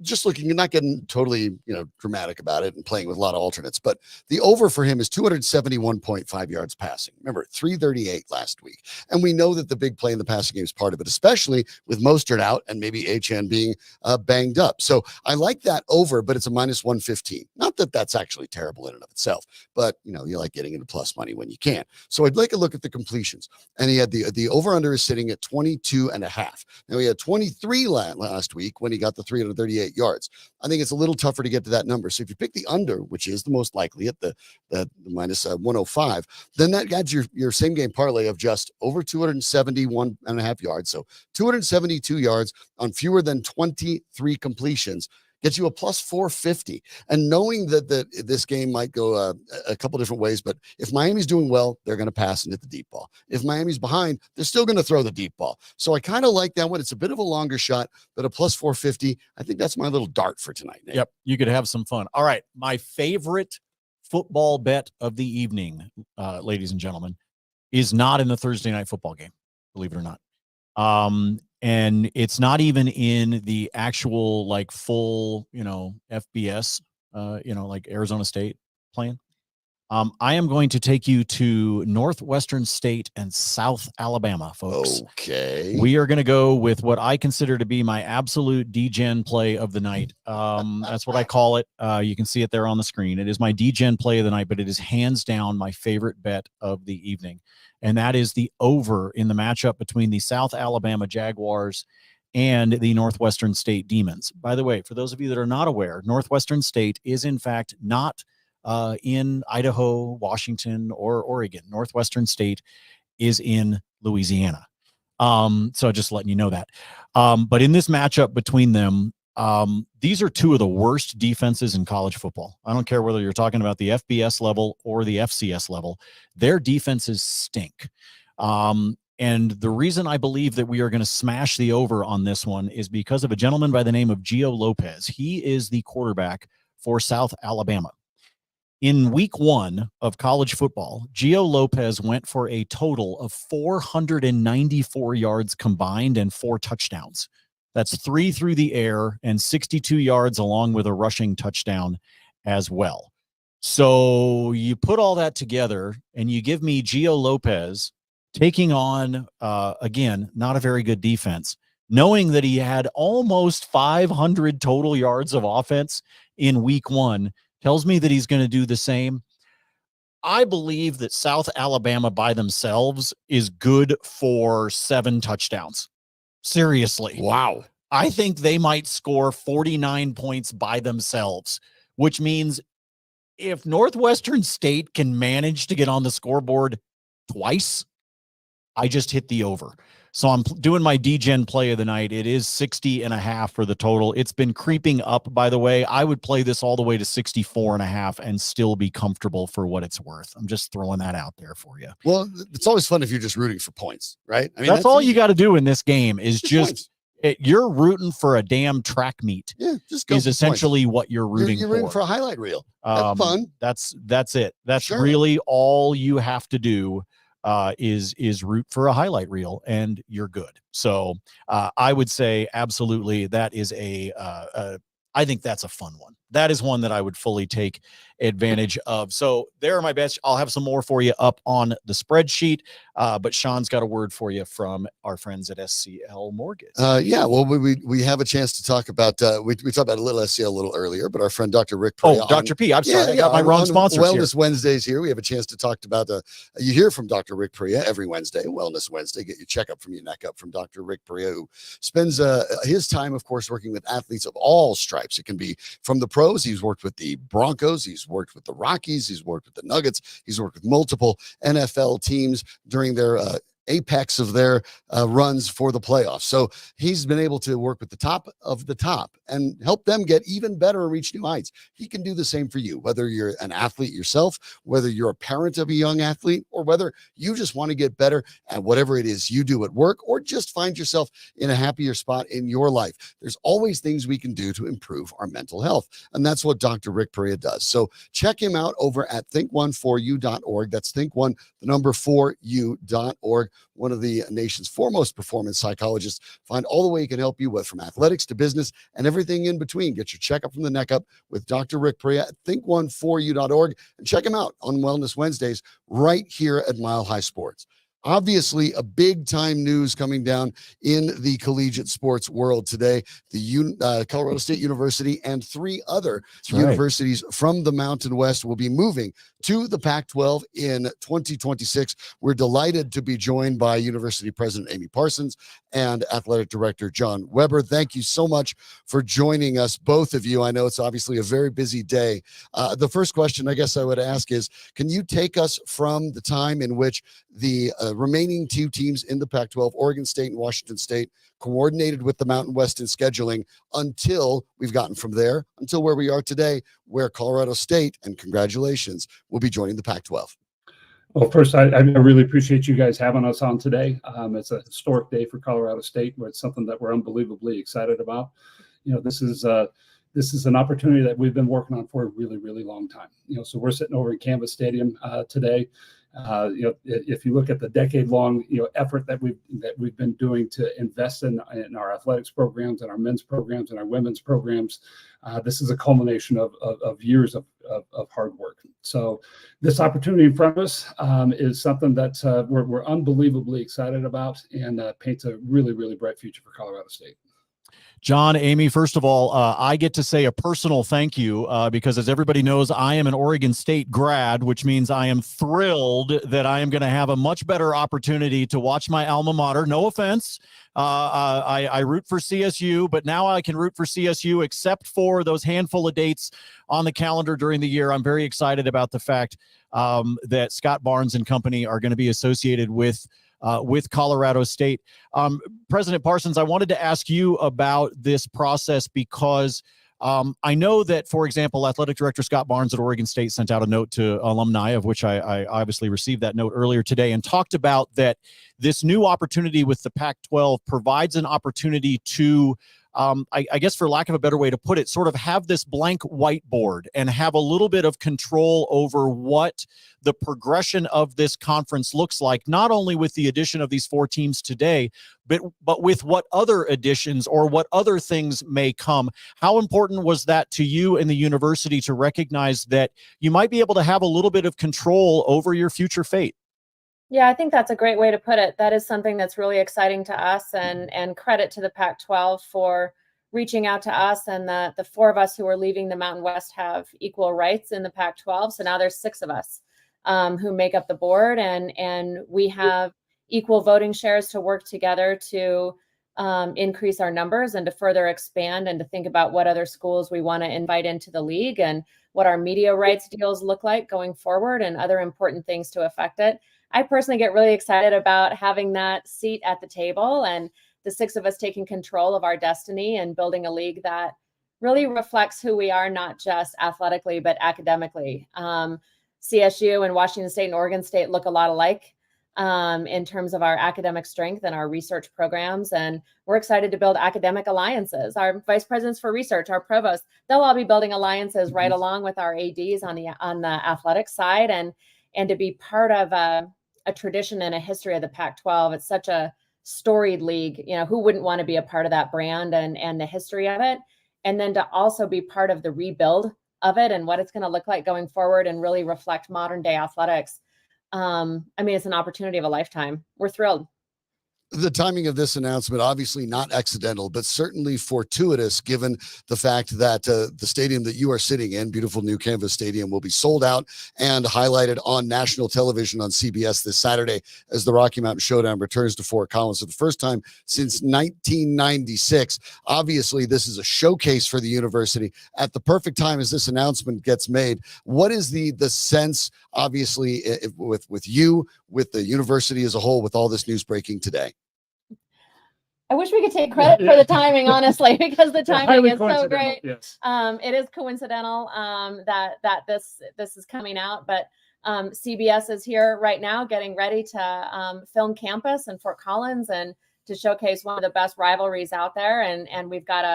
Speaker 1: just looking and not getting totally dramatic about it and playing with a lot of alternates. But the over for him is 271.5 yards passing. Remember, 338 last week. And we know that the big play in the passing game is part of it, especially with Mostert out and maybe HN being banged up. So I like that over, but it's a minus 115. Not that that's actually terrible in and of itself, but you like getting into plus money when you can. So I'd like a look at the completions, and he had the over under is sitting at 22.5. Now he had 23 last week when he got the 338 yards. I think it's a little tougher to get to that number. So if you pick the under, which is the most likely at the minus 105, then that adds your same game parlay of just over 271.5 yards. So 272 yards on fewer than 23 completions gets you a plus 450. And knowing that this game might go a couple different ways, but if Miami's doing well, they're going to pass and hit the deep ball. If Miami's behind, they're still going to throw the deep ball. So I kind of like that one. It's a bit of a longer shot, but a plus 450. I think that's my little dart for tonight, Nate.
Speaker 2: Yep, you could have some fun. All right, my favorite football bet of the evening, ladies and gentlemen, is not in the Thursday night football game, believe it or not. And it's not even in the actual full, FBS, like Arizona State playing. I am going to take you to Northwestern State and South Alabama, folks.
Speaker 1: Okay.
Speaker 2: We are going to go with what I consider to be my absolute D-Gen play of the night. That's what I call it. You can see it there on the screen. It is my D-Gen play of the night, but it is hands down my favorite bet of the evening. And that is the over in the matchup between the South Alabama Jaguars and the Northwestern State Demons. By the way, for those of you that are not aware, Northwestern State is in fact not in Idaho, Washington, or Oregon. Northwestern State is in Louisiana. So just letting you know that. But in this matchup between them, these are two of the worst defenses in college football. I don't care whether you're talking about the FBS level or the FCS level. Their defenses stink. And the reason I believe that we are going to smash the over on this one is because of a gentleman by the name of Gio Lopez. He is the quarterback for South Alabama. In week 1 of college football, Gio Lopez went for a total of 494 yards combined and 4 touchdowns. That's 3 through the air and 62 yards along with a rushing touchdown as well. So you put all that together and you give me Gio Lopez taking on, again, not a very good defense, knowing that he had almost 500 total yards of offense in week 1, tells me that he's going to do the same. I believe that South Alabama by themselves is good for 7 touchdowns. Seriously.
Speaker 1: Wow.
Speaker 2: I think they might score 49 points by themselves, which means if Northwestern State can manage to get on the scoreboard twice, I just hit the over. So I'm doing my DGen play of the night. It is 60.5 for the total. It's been creeping up, by the way. I would play this all the way to 64.5 and still be comfortable for what it's worth. I'm just throwing that out there for you.
Speaker 1: Well, it's always fun if you're just rooting for points, right? I mean,
Speaker 2: that's all you got to do in this game is just you're rooting for a damn track meet.
Speaker 1: Yeah, just go
Speaker 2: is essentially
Speaker 1: points.
Speaker 2: What you're rooting
Speaker 1: you're
Speaker 2: for.
Speaker 1: rooting for a highlight reel. That's fun.
Speaker 2: That's it. That's really all you have to do. Is root for a highlight reel and you're good. So I would say absolutely that is I think that's a fun one. That is one that I would fully take advantage of. So there are my bets. I'll have some more for you up on the spreadsheet. But Sean's got a word for you from our friends at SCL Mortgage.
Speaker 1: Yeah, well, we have a chance to talk about, we talked about a little SCL a little earlier, but our friend Dr. Rick Perea.
Speaker 2: Oh, Dr. P. I'm sorry. I got my wrong sponsors
Speaker 1: Wellness
Speaker 2: here.
Speaker 1: Wednesdays here. We have a chance to talk about, you hear from Dr. Rick Perea every Wednesday, Wellness Wednesday. Get your checkup from your neck up from Dr. Rick Perea, who spends his time, of course, working with athletes of all stripes. It can be from the pros. He's worked with the Broncos. He's worked with the Rockies. He's worked with the Nuggets. He's worked with multiple NFL teams during their apex of their runs for the playoffs. So he's been able to work with the top of the top and help them get even better and reach new heights. He can do the same for you, whether you're an athlete yourself, whether you're a parent of a young athlete, or whether you just want to get better at whatever it is you do at work, or just find yourself in a happier spot in your life. There's always things we can do to improve our mental health. And that's what Dr. Rick Perea does. So check him out over at think14u.org. That's think1, the number 4u.org. One of the nation's foremost performance psychologists. Find all the way he can help you with, from athletics to business and everything in between. Get your checkup from the neck up with Dr. Rick Perea at think14u.org, and check him out on Wellness Wednesdays right here at Mile High Sports. Obviously, a big time news coming down in the collegiate sports world today. The Colorado State University and 3 other universities from the Mountain West will be moving to the Pac-12 in 2026. We're delighted to be joined by University President Amy Parsons and Athletic Director John Weber. Thank you so much for joining us, both of you. I know it's obviously a very busy day. The first question I guess I would ask is, can you take us from the time in which the remaining 2 teams in the Pac-12, Oregon State and Washington State, coordinated with the Mountain West in scheduling until we've gotten from there until where we are today, where Colorado State, and congratulations, will be joining the Pac-12?
Speaker 5: Well, first, I really appreciate you guys having us on today. It's a historic day for Colorado State, but it's something that we're unbelievably excited about. You know, this is an opportunity that we've been working on for a really, really long time. You know, so we're sitting over in Canvas Stadium today. You know, if you look at the decade-long effort that we've been doing to invest in our athletics programs and our men's programs and our women's programs, this is a culmination of years of hard work. So this opportunity in front of us is something that we're unbelievably excited about, and paints a really, really bright future for Colorado State.
Speaker 2: John, Amy, first of all, I get to say a personal thank you because, as everybody knows, I am an Oregon State grad, which means I am thrilled that I am going to have a much better opportunity to watch my alma mater. No offense. I root for CSU, but now I can root for CSU except for those handful of dates on the calendar during the year. I'm very excited about the fact that Scott Barnes and company are going to be associated with Colorado State. President Parsons, I wanted to ask you about this process because I know that, for example, Athletic Director Scott Barnes at Oregon State sent out a note to alumni, of which I obviously received that note earlier today, and talked about that this new opportunity with the Pac-12 provides an opportunity to I guess, for lack of a better way to put it, sort of have this blank whiteboard and have a little bit of control over what the progression of this conference looks like, not only with the addition of these 4 teams today, but with what other additions or what other things may come. How important was that to you and the university to recognize that you might be able to have a little bit of control over your future fate?
Speaker 6: Yeah, I think that's a great way to put it. That is something that's really exciting to us, and credit to the Pac-12 for reaching out to us. And the 4 of us who are leaving the Mountain West have equal rights in the Pac-12. So now there's 6 of us who make up the board, and we have equal voting shares to work together to increase our numbers and to further expand and to think about what other schools we want to invite into the league and what our media rights deals look like going forward and other important things to affect it. I personally get really excited about having that seat at the table and the six of us taking control of our destiny and building a league that really reflects who we are, not just athletically, but academically. CSU and Washington State and Oregon State look a lot alike in terms of our academic strength and our research programs. And we're excited to build academic alliances. Our vice presidents for research, our provosts, they'll all be building alliances right along with our ADs on the athletic side, and to be part of a tradition and a history of the Pac-12. It's such a storied league. You know, who wouldn't want to be a part of that brand and the history of it? And then to also be part of the rebuild of it and what it's going to look like going forward and really reflect modern day athletics. I mean, it's an opportunity of a lifetime. We're thrilled.
Speaker 1: The timing of this announcement, obviously not accidental, but certainly fortuitous, given the fact that the stadium that you are sitting in, beautiful new canvas stadium, will be sold out and highlighted on national television on CBS this Saturday as the Rocky Mountain Showdown returns to Fort Collins for the first time since 1996. Obviously, this is a showcase for the university at the perfect time as this announcement gets made. What is the sense, obviously, with you, with the university as a whole, with all this news breaking today?
Speaker 6: I wish we could take credit for the timing, honestly, because the timing is so great.
Speaker 5: Yes.
Speaker 6: It is coincidental that this is coming out, but CBS is here right now getting ready to film campus in Fort Collins and to showcase one of the best rivalries out there. And we've got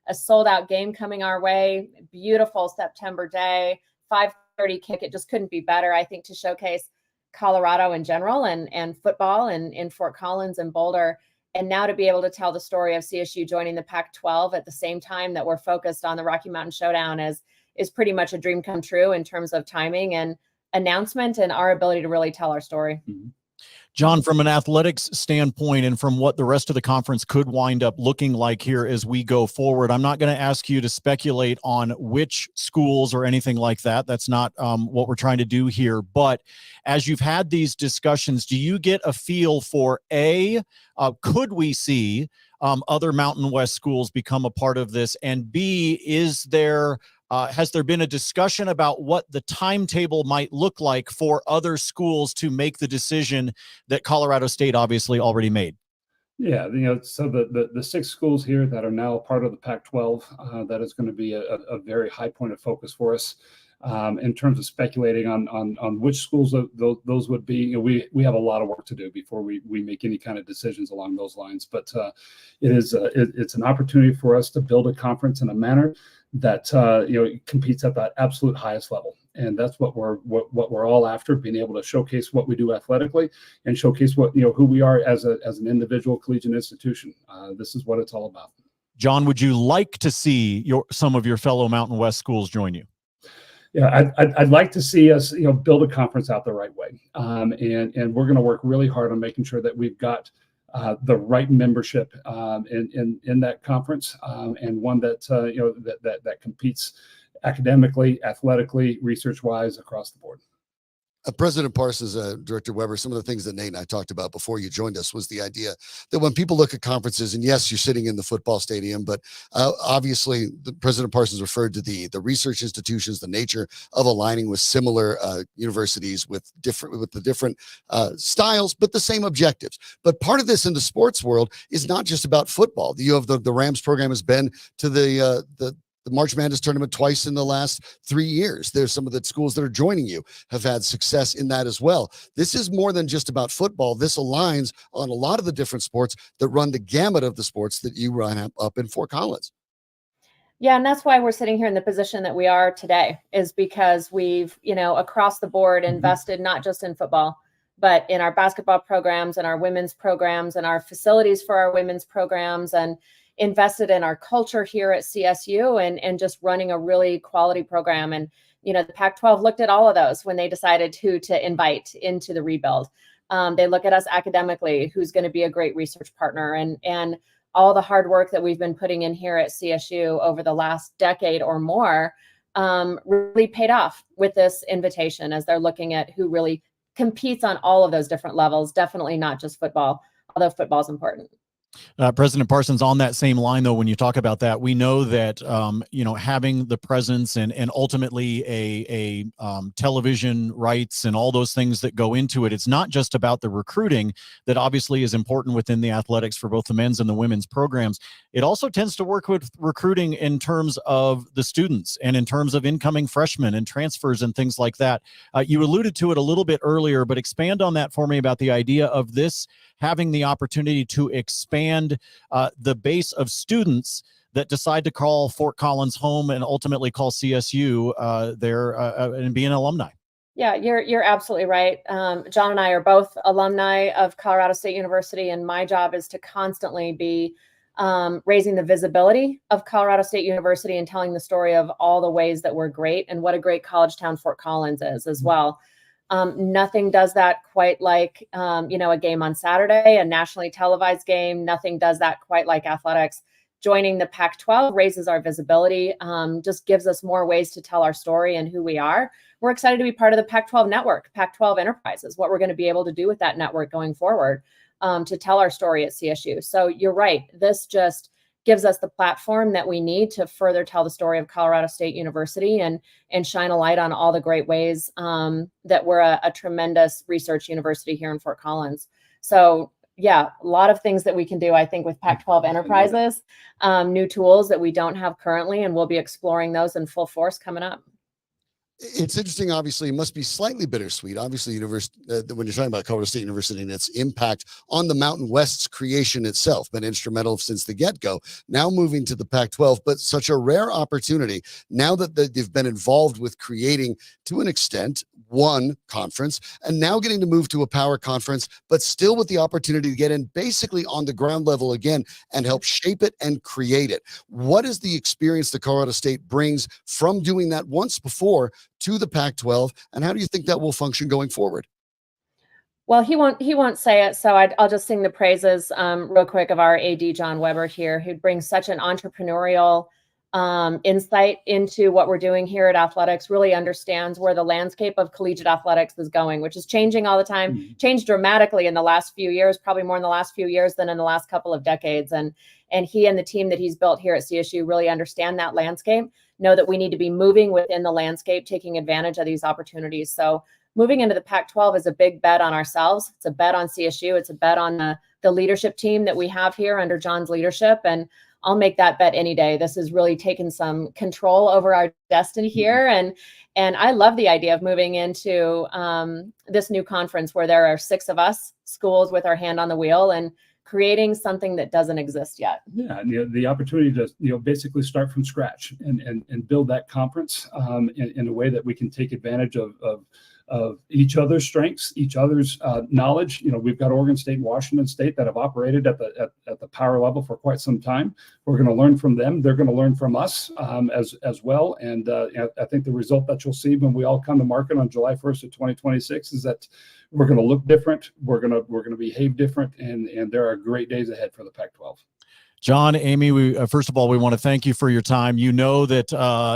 Speaker 6: a sold out game coming our way. Beautiful September day, 5:30 kick. It just couldn't be better, I think, to showcase Colorado in general and football in Fort Collins and Boulder. And now to be able to tell the story of CSU joining the Pac-12 at the same time that we're focused on the Rocky Mountain Showdown is pretty much a dream come true in terms of timing and announcement and our ability to really tell our story.
Speaker 2: Mm-hmm. John, from an athletics standpoint and from what the rest of the conference could wind up looking like here as we go forward, I'm not going to ask you to speculate on which schools or anything like that. That's not what we're trying to do here. But as you've had these discussions, do you get a feel for could we see other Mountain West schools become a part of this? And B, has there been a discussion about what the timetable might look like for other schools to make the decision that Colorado State obviously already made?
Speaker 5: Yeah, so the six schools here that are now part of the Pac-12, that is going to be a very high point of focus for us. In terms of speculating on which schools those would be, we have a lot of work to do before we make any kind of decisions along those lines. But it's an opportunity for us to build a conference in a manner that competes at that absolute highest level, and that's what we're all after: being able to showcase what we do athletically and showcase who we are as an individual collegiate institution. This is what it's all about.
Speaker 2: John, would you like to see some of your fellow Mountain West schools join you?
Speaker 5: Yeah, I'd like to see us, build a conference out the right way, and we're going to work really hard on making sure that we've got the right membership in that conference, and one that that competes academically, athletically, research-wise across the board.
Speaker 1: President Parsons, Director Weber, some of the things that Nate and I talked about before you joined us was the idea that when people look at conferences, and yes, you're sitting in the football stadium, but obviously the President Parsons referred to the research institutions, the nature of aligning with similar universities with the different styles, but the same objectives. But part of this in the sports world is not just about football. You have the Rams program has been to the March Madness tournament twice in the last 3 years. There's some of the schools that are joining you have had success in that as well. This is more than just about football. This aligns on a lot of the different sports that run the gamut of the sports that you run up in Fort Collins.
Speaker 6: Yeah, and that's why we're sitting here in the position that we are today, is because we've, across the board invested not just in football, but in our basketball programs and our women's programs and our facilities for our women's programs, and invested in our culture here at CSU and just running a really quality program. And, the Pac-12 looked at all of those when they decided who to invite into the rebuild. They look at us academically, who's going to be a great research partner, and all the hard work that we've been putting in here at CSU over the last decade or more really paid off with this invitation, as they're looking at who really competes on all of those different levels. Definitely not just football, although football is important.
Speaker 2: President Parsons, on that same line, though, when you talk about that, we know that, having the presence and ultimately a television rights and all those things that go into it, it's not just about the recruiting that obviously is important within the athletics for both the men's and the women's programs. It also tends to work with recruiting in terms of the students and in terms of incoming freshmen and transfers and things like that. You alluded to it a little bit earlier, but expand on that for me about the idea of this having the opportunity to expand the base of students that decide to call Fort Collins home and ultimately call CSU there and be an alumni.
Speaker 6: Yeah, you're absolutely right. John and I are both alumni of Colorado State University, and my job is to constantly be raising the visibility of Colorado State University and telling the story of all the ways that we're great and what a great college town Fort Collins is as well. Nothing does that quite like, a game on Saturday, a nationally televised game. Nothing does that quite like athletics. Joining the Pac-12 raises our visibility, just gives us more ways to tell our story and who we are. We're excited to be part of the Pac-12 network, Pac-12 Enterprises, what we're going to be able to do with that network going forward to tell our story at CSU. So you're right. This just gives us the platform that we need to further tell the story of Colorado State University and shine a light on all the great ways that we're a tremendous research university here in Fort Collins. So yeah, a lot of things that we can do, I think, with Pac-12 Enterprises, new tools that we don't have currently, and we'll be exploring those in full force coming up.
Speaker 1: It's interesting. Obviously, it must be slightly bittersweet. Obviously, when you're talking about Colorado State University and its impact on the Mountain West's creation itself, been instrumental since the get-go. Now moving to the Pac-12, but such a rare opportunity now that they've been involved with creating, to an extent, one conference, and now getting to move to a power conference, but still with the opportunity to get in basically on the ground level again and help shape it and create it. What is the experience that Colorado State brings from doing that once before to the Pac-12, and how do you think that will function going forward?
Speaker 6: Well, he won't say it, so I'll just sing the praises real quick of our AD John Weber here, who brings such an entrepreneurial insight into what we're doing here at athletics, really understands where the landscape of collegiate athletics is going, which is changing all the time, changed dramatically in the last few years, probably more in the last few years than in the last couple of decades. And he and the team that he's built here at CSU really understand that landscape, know that we need to be moving within the landscape, taking advantage of these opportunities. So moving into the Pac-12 is a big bet on ourselves. It's a bet on CSU. It's a bet on the leadership team that we have here under John's leadership. And I'll make that bet any day. This has really taken some control over our destiny here. And I love the idea of moving into this new conference where there are 6 of us, schools with our hand on the wheel, and creating something that doesn't exist yet.
Speaker 5: Yeah, and the opportunity to basically start from scratch and build that conference in a way that we can take advantage of each other's strengths, each other's knowledge. We've got Oregon State and Washington State that have operated at the power level for quite some time. We're going to learn from them. They're going to learn from us as well. And I think the result that you'll see when we all come to market on July 1st of 2026 is that we're going to look different. We're going to behave different, and there are great days ahead for the Pac-12.
Speaker 2: John, Amy, we first of all, we want to thank you for your time. You know that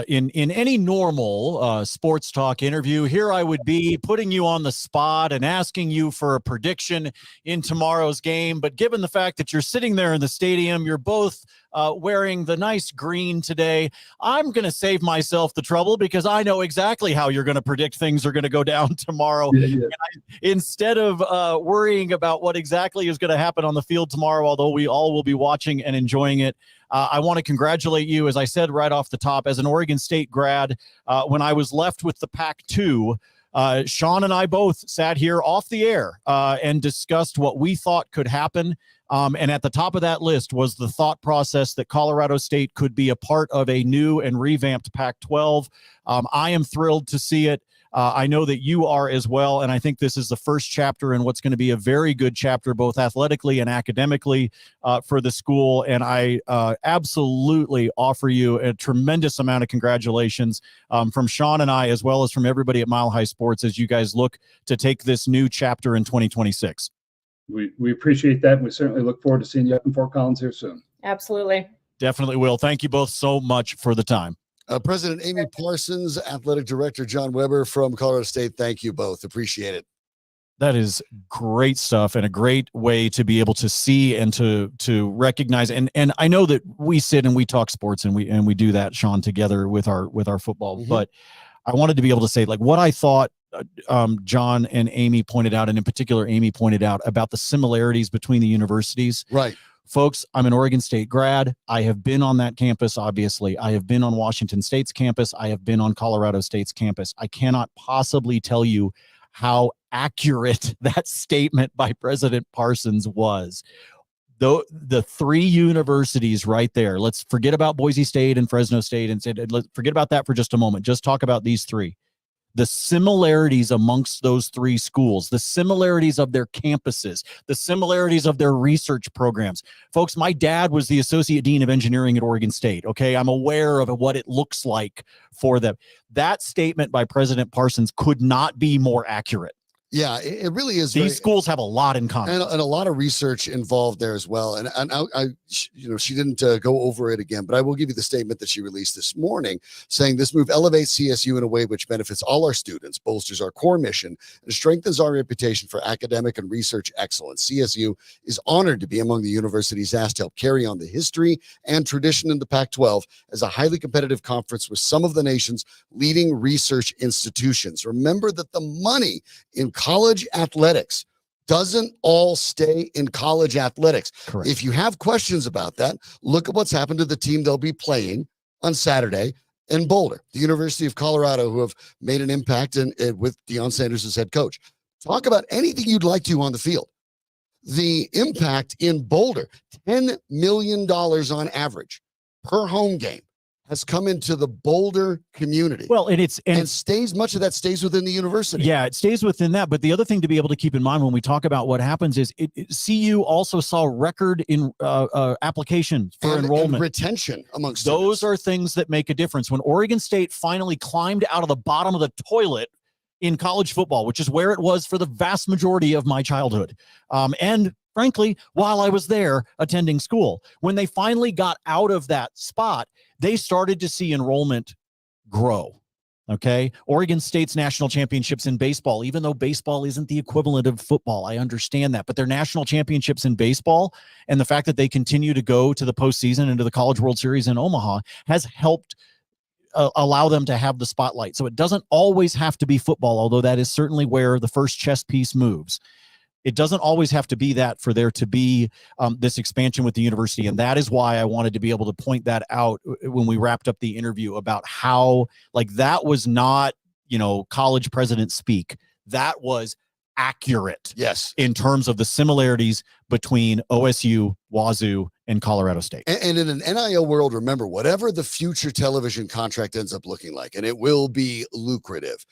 Speaker 2: in any normal sports talk interview, here I would be putting you on the spot and asking you for a prediction in tomorrow's game. But given the fact that you're sitting there in the stadium, you're both wearing the nice green today, I'm going to save myself the trouble because I know exactly how you're going to predict things are going to go down tomorrow.
Speaker 5: Yeah.
Speaker 2: Instead of worrying about what exactly is going to happen on the field tomorrow, although we all will be watching and enjoying it, I want to congratulate you, as I said right off the top, as an Oregon State grad. When I was left with the Pac-2, Sean and I both sat here off the air and discussed what we thought could happen. And at the top of that list was the thought process that Colorado State could be a part of a new and revamped Pac-12. I am thrilled to see it. I know that you are as well, and I think this is the first chapter in what's going to be a very good chapter, both athletically and academically, for the school. And I absolutely offer you a tremendous amount of congratulations from Sean and I, as well as from everybody at Mile High Sports, as you guys look to take this new chapter in 2026.
Speaker 5: We appreciate that. And we certainly look forward to seeing you up in Fort Collins here soon.
Speaker 6: Absolutely.
Speaker 2: Definitely will. Thank you both so much for the time.
Speaker 1: President Amy Parsons, Athletic Director John Weber from Colorado State, thank you both. Appreciate it.
Speaker 2: That is great stuff, and a great way to be able to see and to recognize. And I know that we sit and we talk sports, and we do that, Sean, together with our football. But I wanted to be able to say, like, what I thought John and Amy pointed out, and in particular Amy pointed out about the similarities between the universities.
Speaker 1: Right.
Speaker 2: Folks, I'm an Oregon State grad. I have been on that campus, obviously. I have been on Washington State's campus. I have been on Colorado State's campus. I cannot possibly tell you how accurate that statement by President Parsons was. Though the three universities right there, let's forget about Boise State and Fresno State, and let's forget about that for just a moment. Just talk about these three. The similarities amongst those three schools, the similarities of their campuses, the similarities of their research programs. Folks, my dad was the Associate Dean of Engineering at Oregon State. Okay, I'm aware of what it looks like for them. That statement by President Parsons could not be more accurate.
Speaker 1: Yeah, it really is.
Speaker 2: These schools have a lot in common,
Speaker 1: and a lot of research involved there as well. And I she didn't go over it again, but I will give you the statement that she released this morning, saying this move elevates CSU in a way which benefits all our students, bolsters our core mission, and strengthens our reputation for academic and research excellence. CSU is honored to be among the universities asked to help carry on the history and tradition in the Pac-12 as a highly competitive conference with some of the nation's leading research institutions. Remember that the money in college athletics doesn't all stay in college athletics.
Speaker 2: Correct.
Speaker 1: If you have questions about that, look at what's happened to the team they'll be playing on Saturday in Boulder, the University of Colorado, who have made an impact with Deion Sanders as head coach. Talk about anything you'd like to on the field. The impact in Boulder, $10 million on average per home game, has come into the Boulder community.
Speaker 2: Well, and
Speaker 1: stays, much of that stays within the university.
Speaker 2: Yeah, it stays within that. But the other thing to be able to keep in mind when we talk about what happens is CU also saw record in application for enrollment.
Speaker 1: And retention amongst
Speaker 2: those
Speaker 1: students.
Speaker 2: are things that make a difference. When Oregon State finally climbed out of the bottom of the toilet in college football, which is where it was for the vast majority of my childhood, and frankly, while I was there attending school, when they finally got out of that spot, they started to see enrollment grow. Okay. Oregon State's national championships in baseball, even though baseball isn't the equivalent of football, I understand that, but their national championships in baseball and the fact that they continue to go to the postseason and to the College World Series in Omaha has helped allow them to have the spotlight. So it doesn't always have to be football, although that is certainly where the first chess piece moves. It doesn't always have to be that for there to be this expansion with the university. And that is why I wanted to be able to point that out when we wrapped up the interview about how, like, that was not, college president speak. That was accurate.
Speaker 1: Yes.
Speaker 2: In terms of the similarities between OSU, Wazoo, and Colorado State.
Speaker 1: And in an NIL world, remember, whatever the future television contract ends up looking like, and it will be lucrative,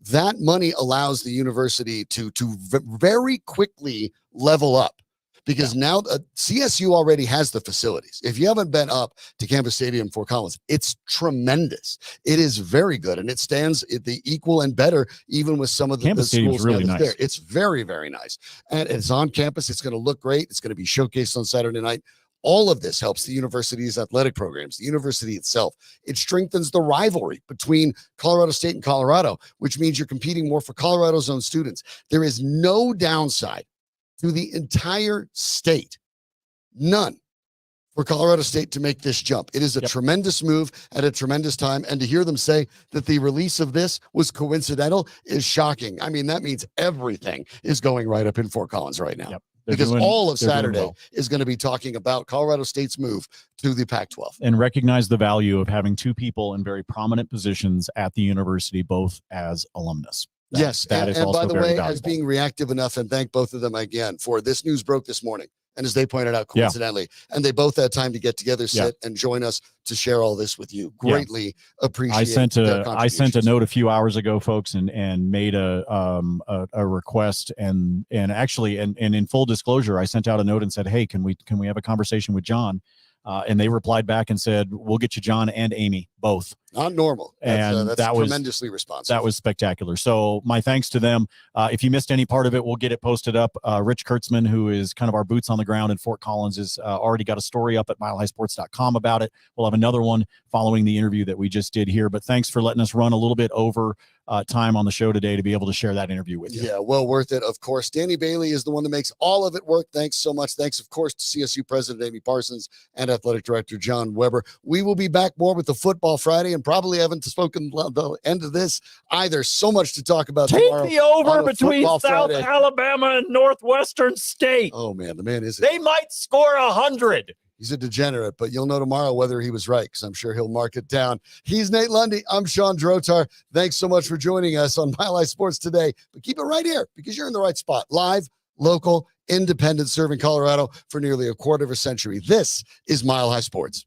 Speaker 1: that money allows the university to very quickly level up, because now CSU already has the facilities. If you haven't been up to Campus Stadium Fort Collins, it's tremendous. It is very good, and it stands at the equal and better even with some of the
Speaker 2: Campus Stadium's really nice.
Speaker 1: there. It's very, very nice, and it's on campus. It's going to look great. It's going to be showcased on Saturday night. All of this helps the university's athletic programs, the university itself. It strengthens the rivalry between Colorado State and Colorado, which means you're competing more for Colorado's own students. There is no downside to the entire state. None for Colorado State to make this jump. It is a tremendous move at a tremendous time. And to hear them say that the release of this was coincidental is shocking. I mean, that means everything is going right up in Fort Collins right now.
Speaker 2: Yep.
Speaker 1: Because all of Saturday is going to be talking about Colorado State's move to the Pac-12.
Speaker 2: And recognize the value of having two people in very prominent positions at the university, both as alumnus.
Speaker 1: Yes.
Speaker 2: That is also
Speaker 1: by the
Speaker 2: very
Speaker 1: way,
Speaker 2: valuable.
Speaker 1: as being reactive enough, and thank both of them again for this news broke this morning. And as they pointed out, coincidentally, and they both had time to get together, sit and join us to share all this with you. Greatly appreciate.
Speaker 2: I sent a note a few hours ago, folks, and made a request, and actually, and in full disclosure, I sent out a note and said, hey, can we have a conversation with John? And they replied back and said, we'll get you John and Amy both.
Speaker 1: Not normal.
Speaker 2: And
Speaker 1: That's
Speaker 2: that was
Speaker 1: tremendously responsive.
Speaker 2: That was spectacular. So my thanks to them. If you missed any part of it, we'll get it posted up. Rich Kurtzman, who is kind of our boots on the ground in Fort Collins, has already got a story up at milehighsports.com about it. We'll have another one following the interview that we just did here. But thanks for letting us run a little bit over time on the show today to be able to share that interview with you.
Speaker 1: Yeah, well worth it, of course. Danny Bailey is the one that makes all of it work. Thanks so much. Thanks, of course, to CSU President Amy Parsons and Athletic Director John Weber. We will be back more with the Football Friday and probably haven't spoken the end of this either. So much to talk about tomorrow.
Speaker 2: Take the over
Speaker 1: on a
Speaker 2: between
Speaker 1: Football
Speaker 2: South
Speaker 1: Friday.
Speaker 2: Alabama and Northwestern State.
Speaker 1: Oh, man, the man is
Speaker 2: They might score 100.
Speaker 1: He's a degenerate, but you'll know tomorrow whether he was right, because I'm sure he'll mark it down. He's Nate Lundy. I'm Sean Drotar. Thanks so much for joining us on Mile High Sports today. But keep it right here, because you're in the right spot. Live, local, independent, serving Colorado for nearly a quarter of a century. This is Mile High Sports.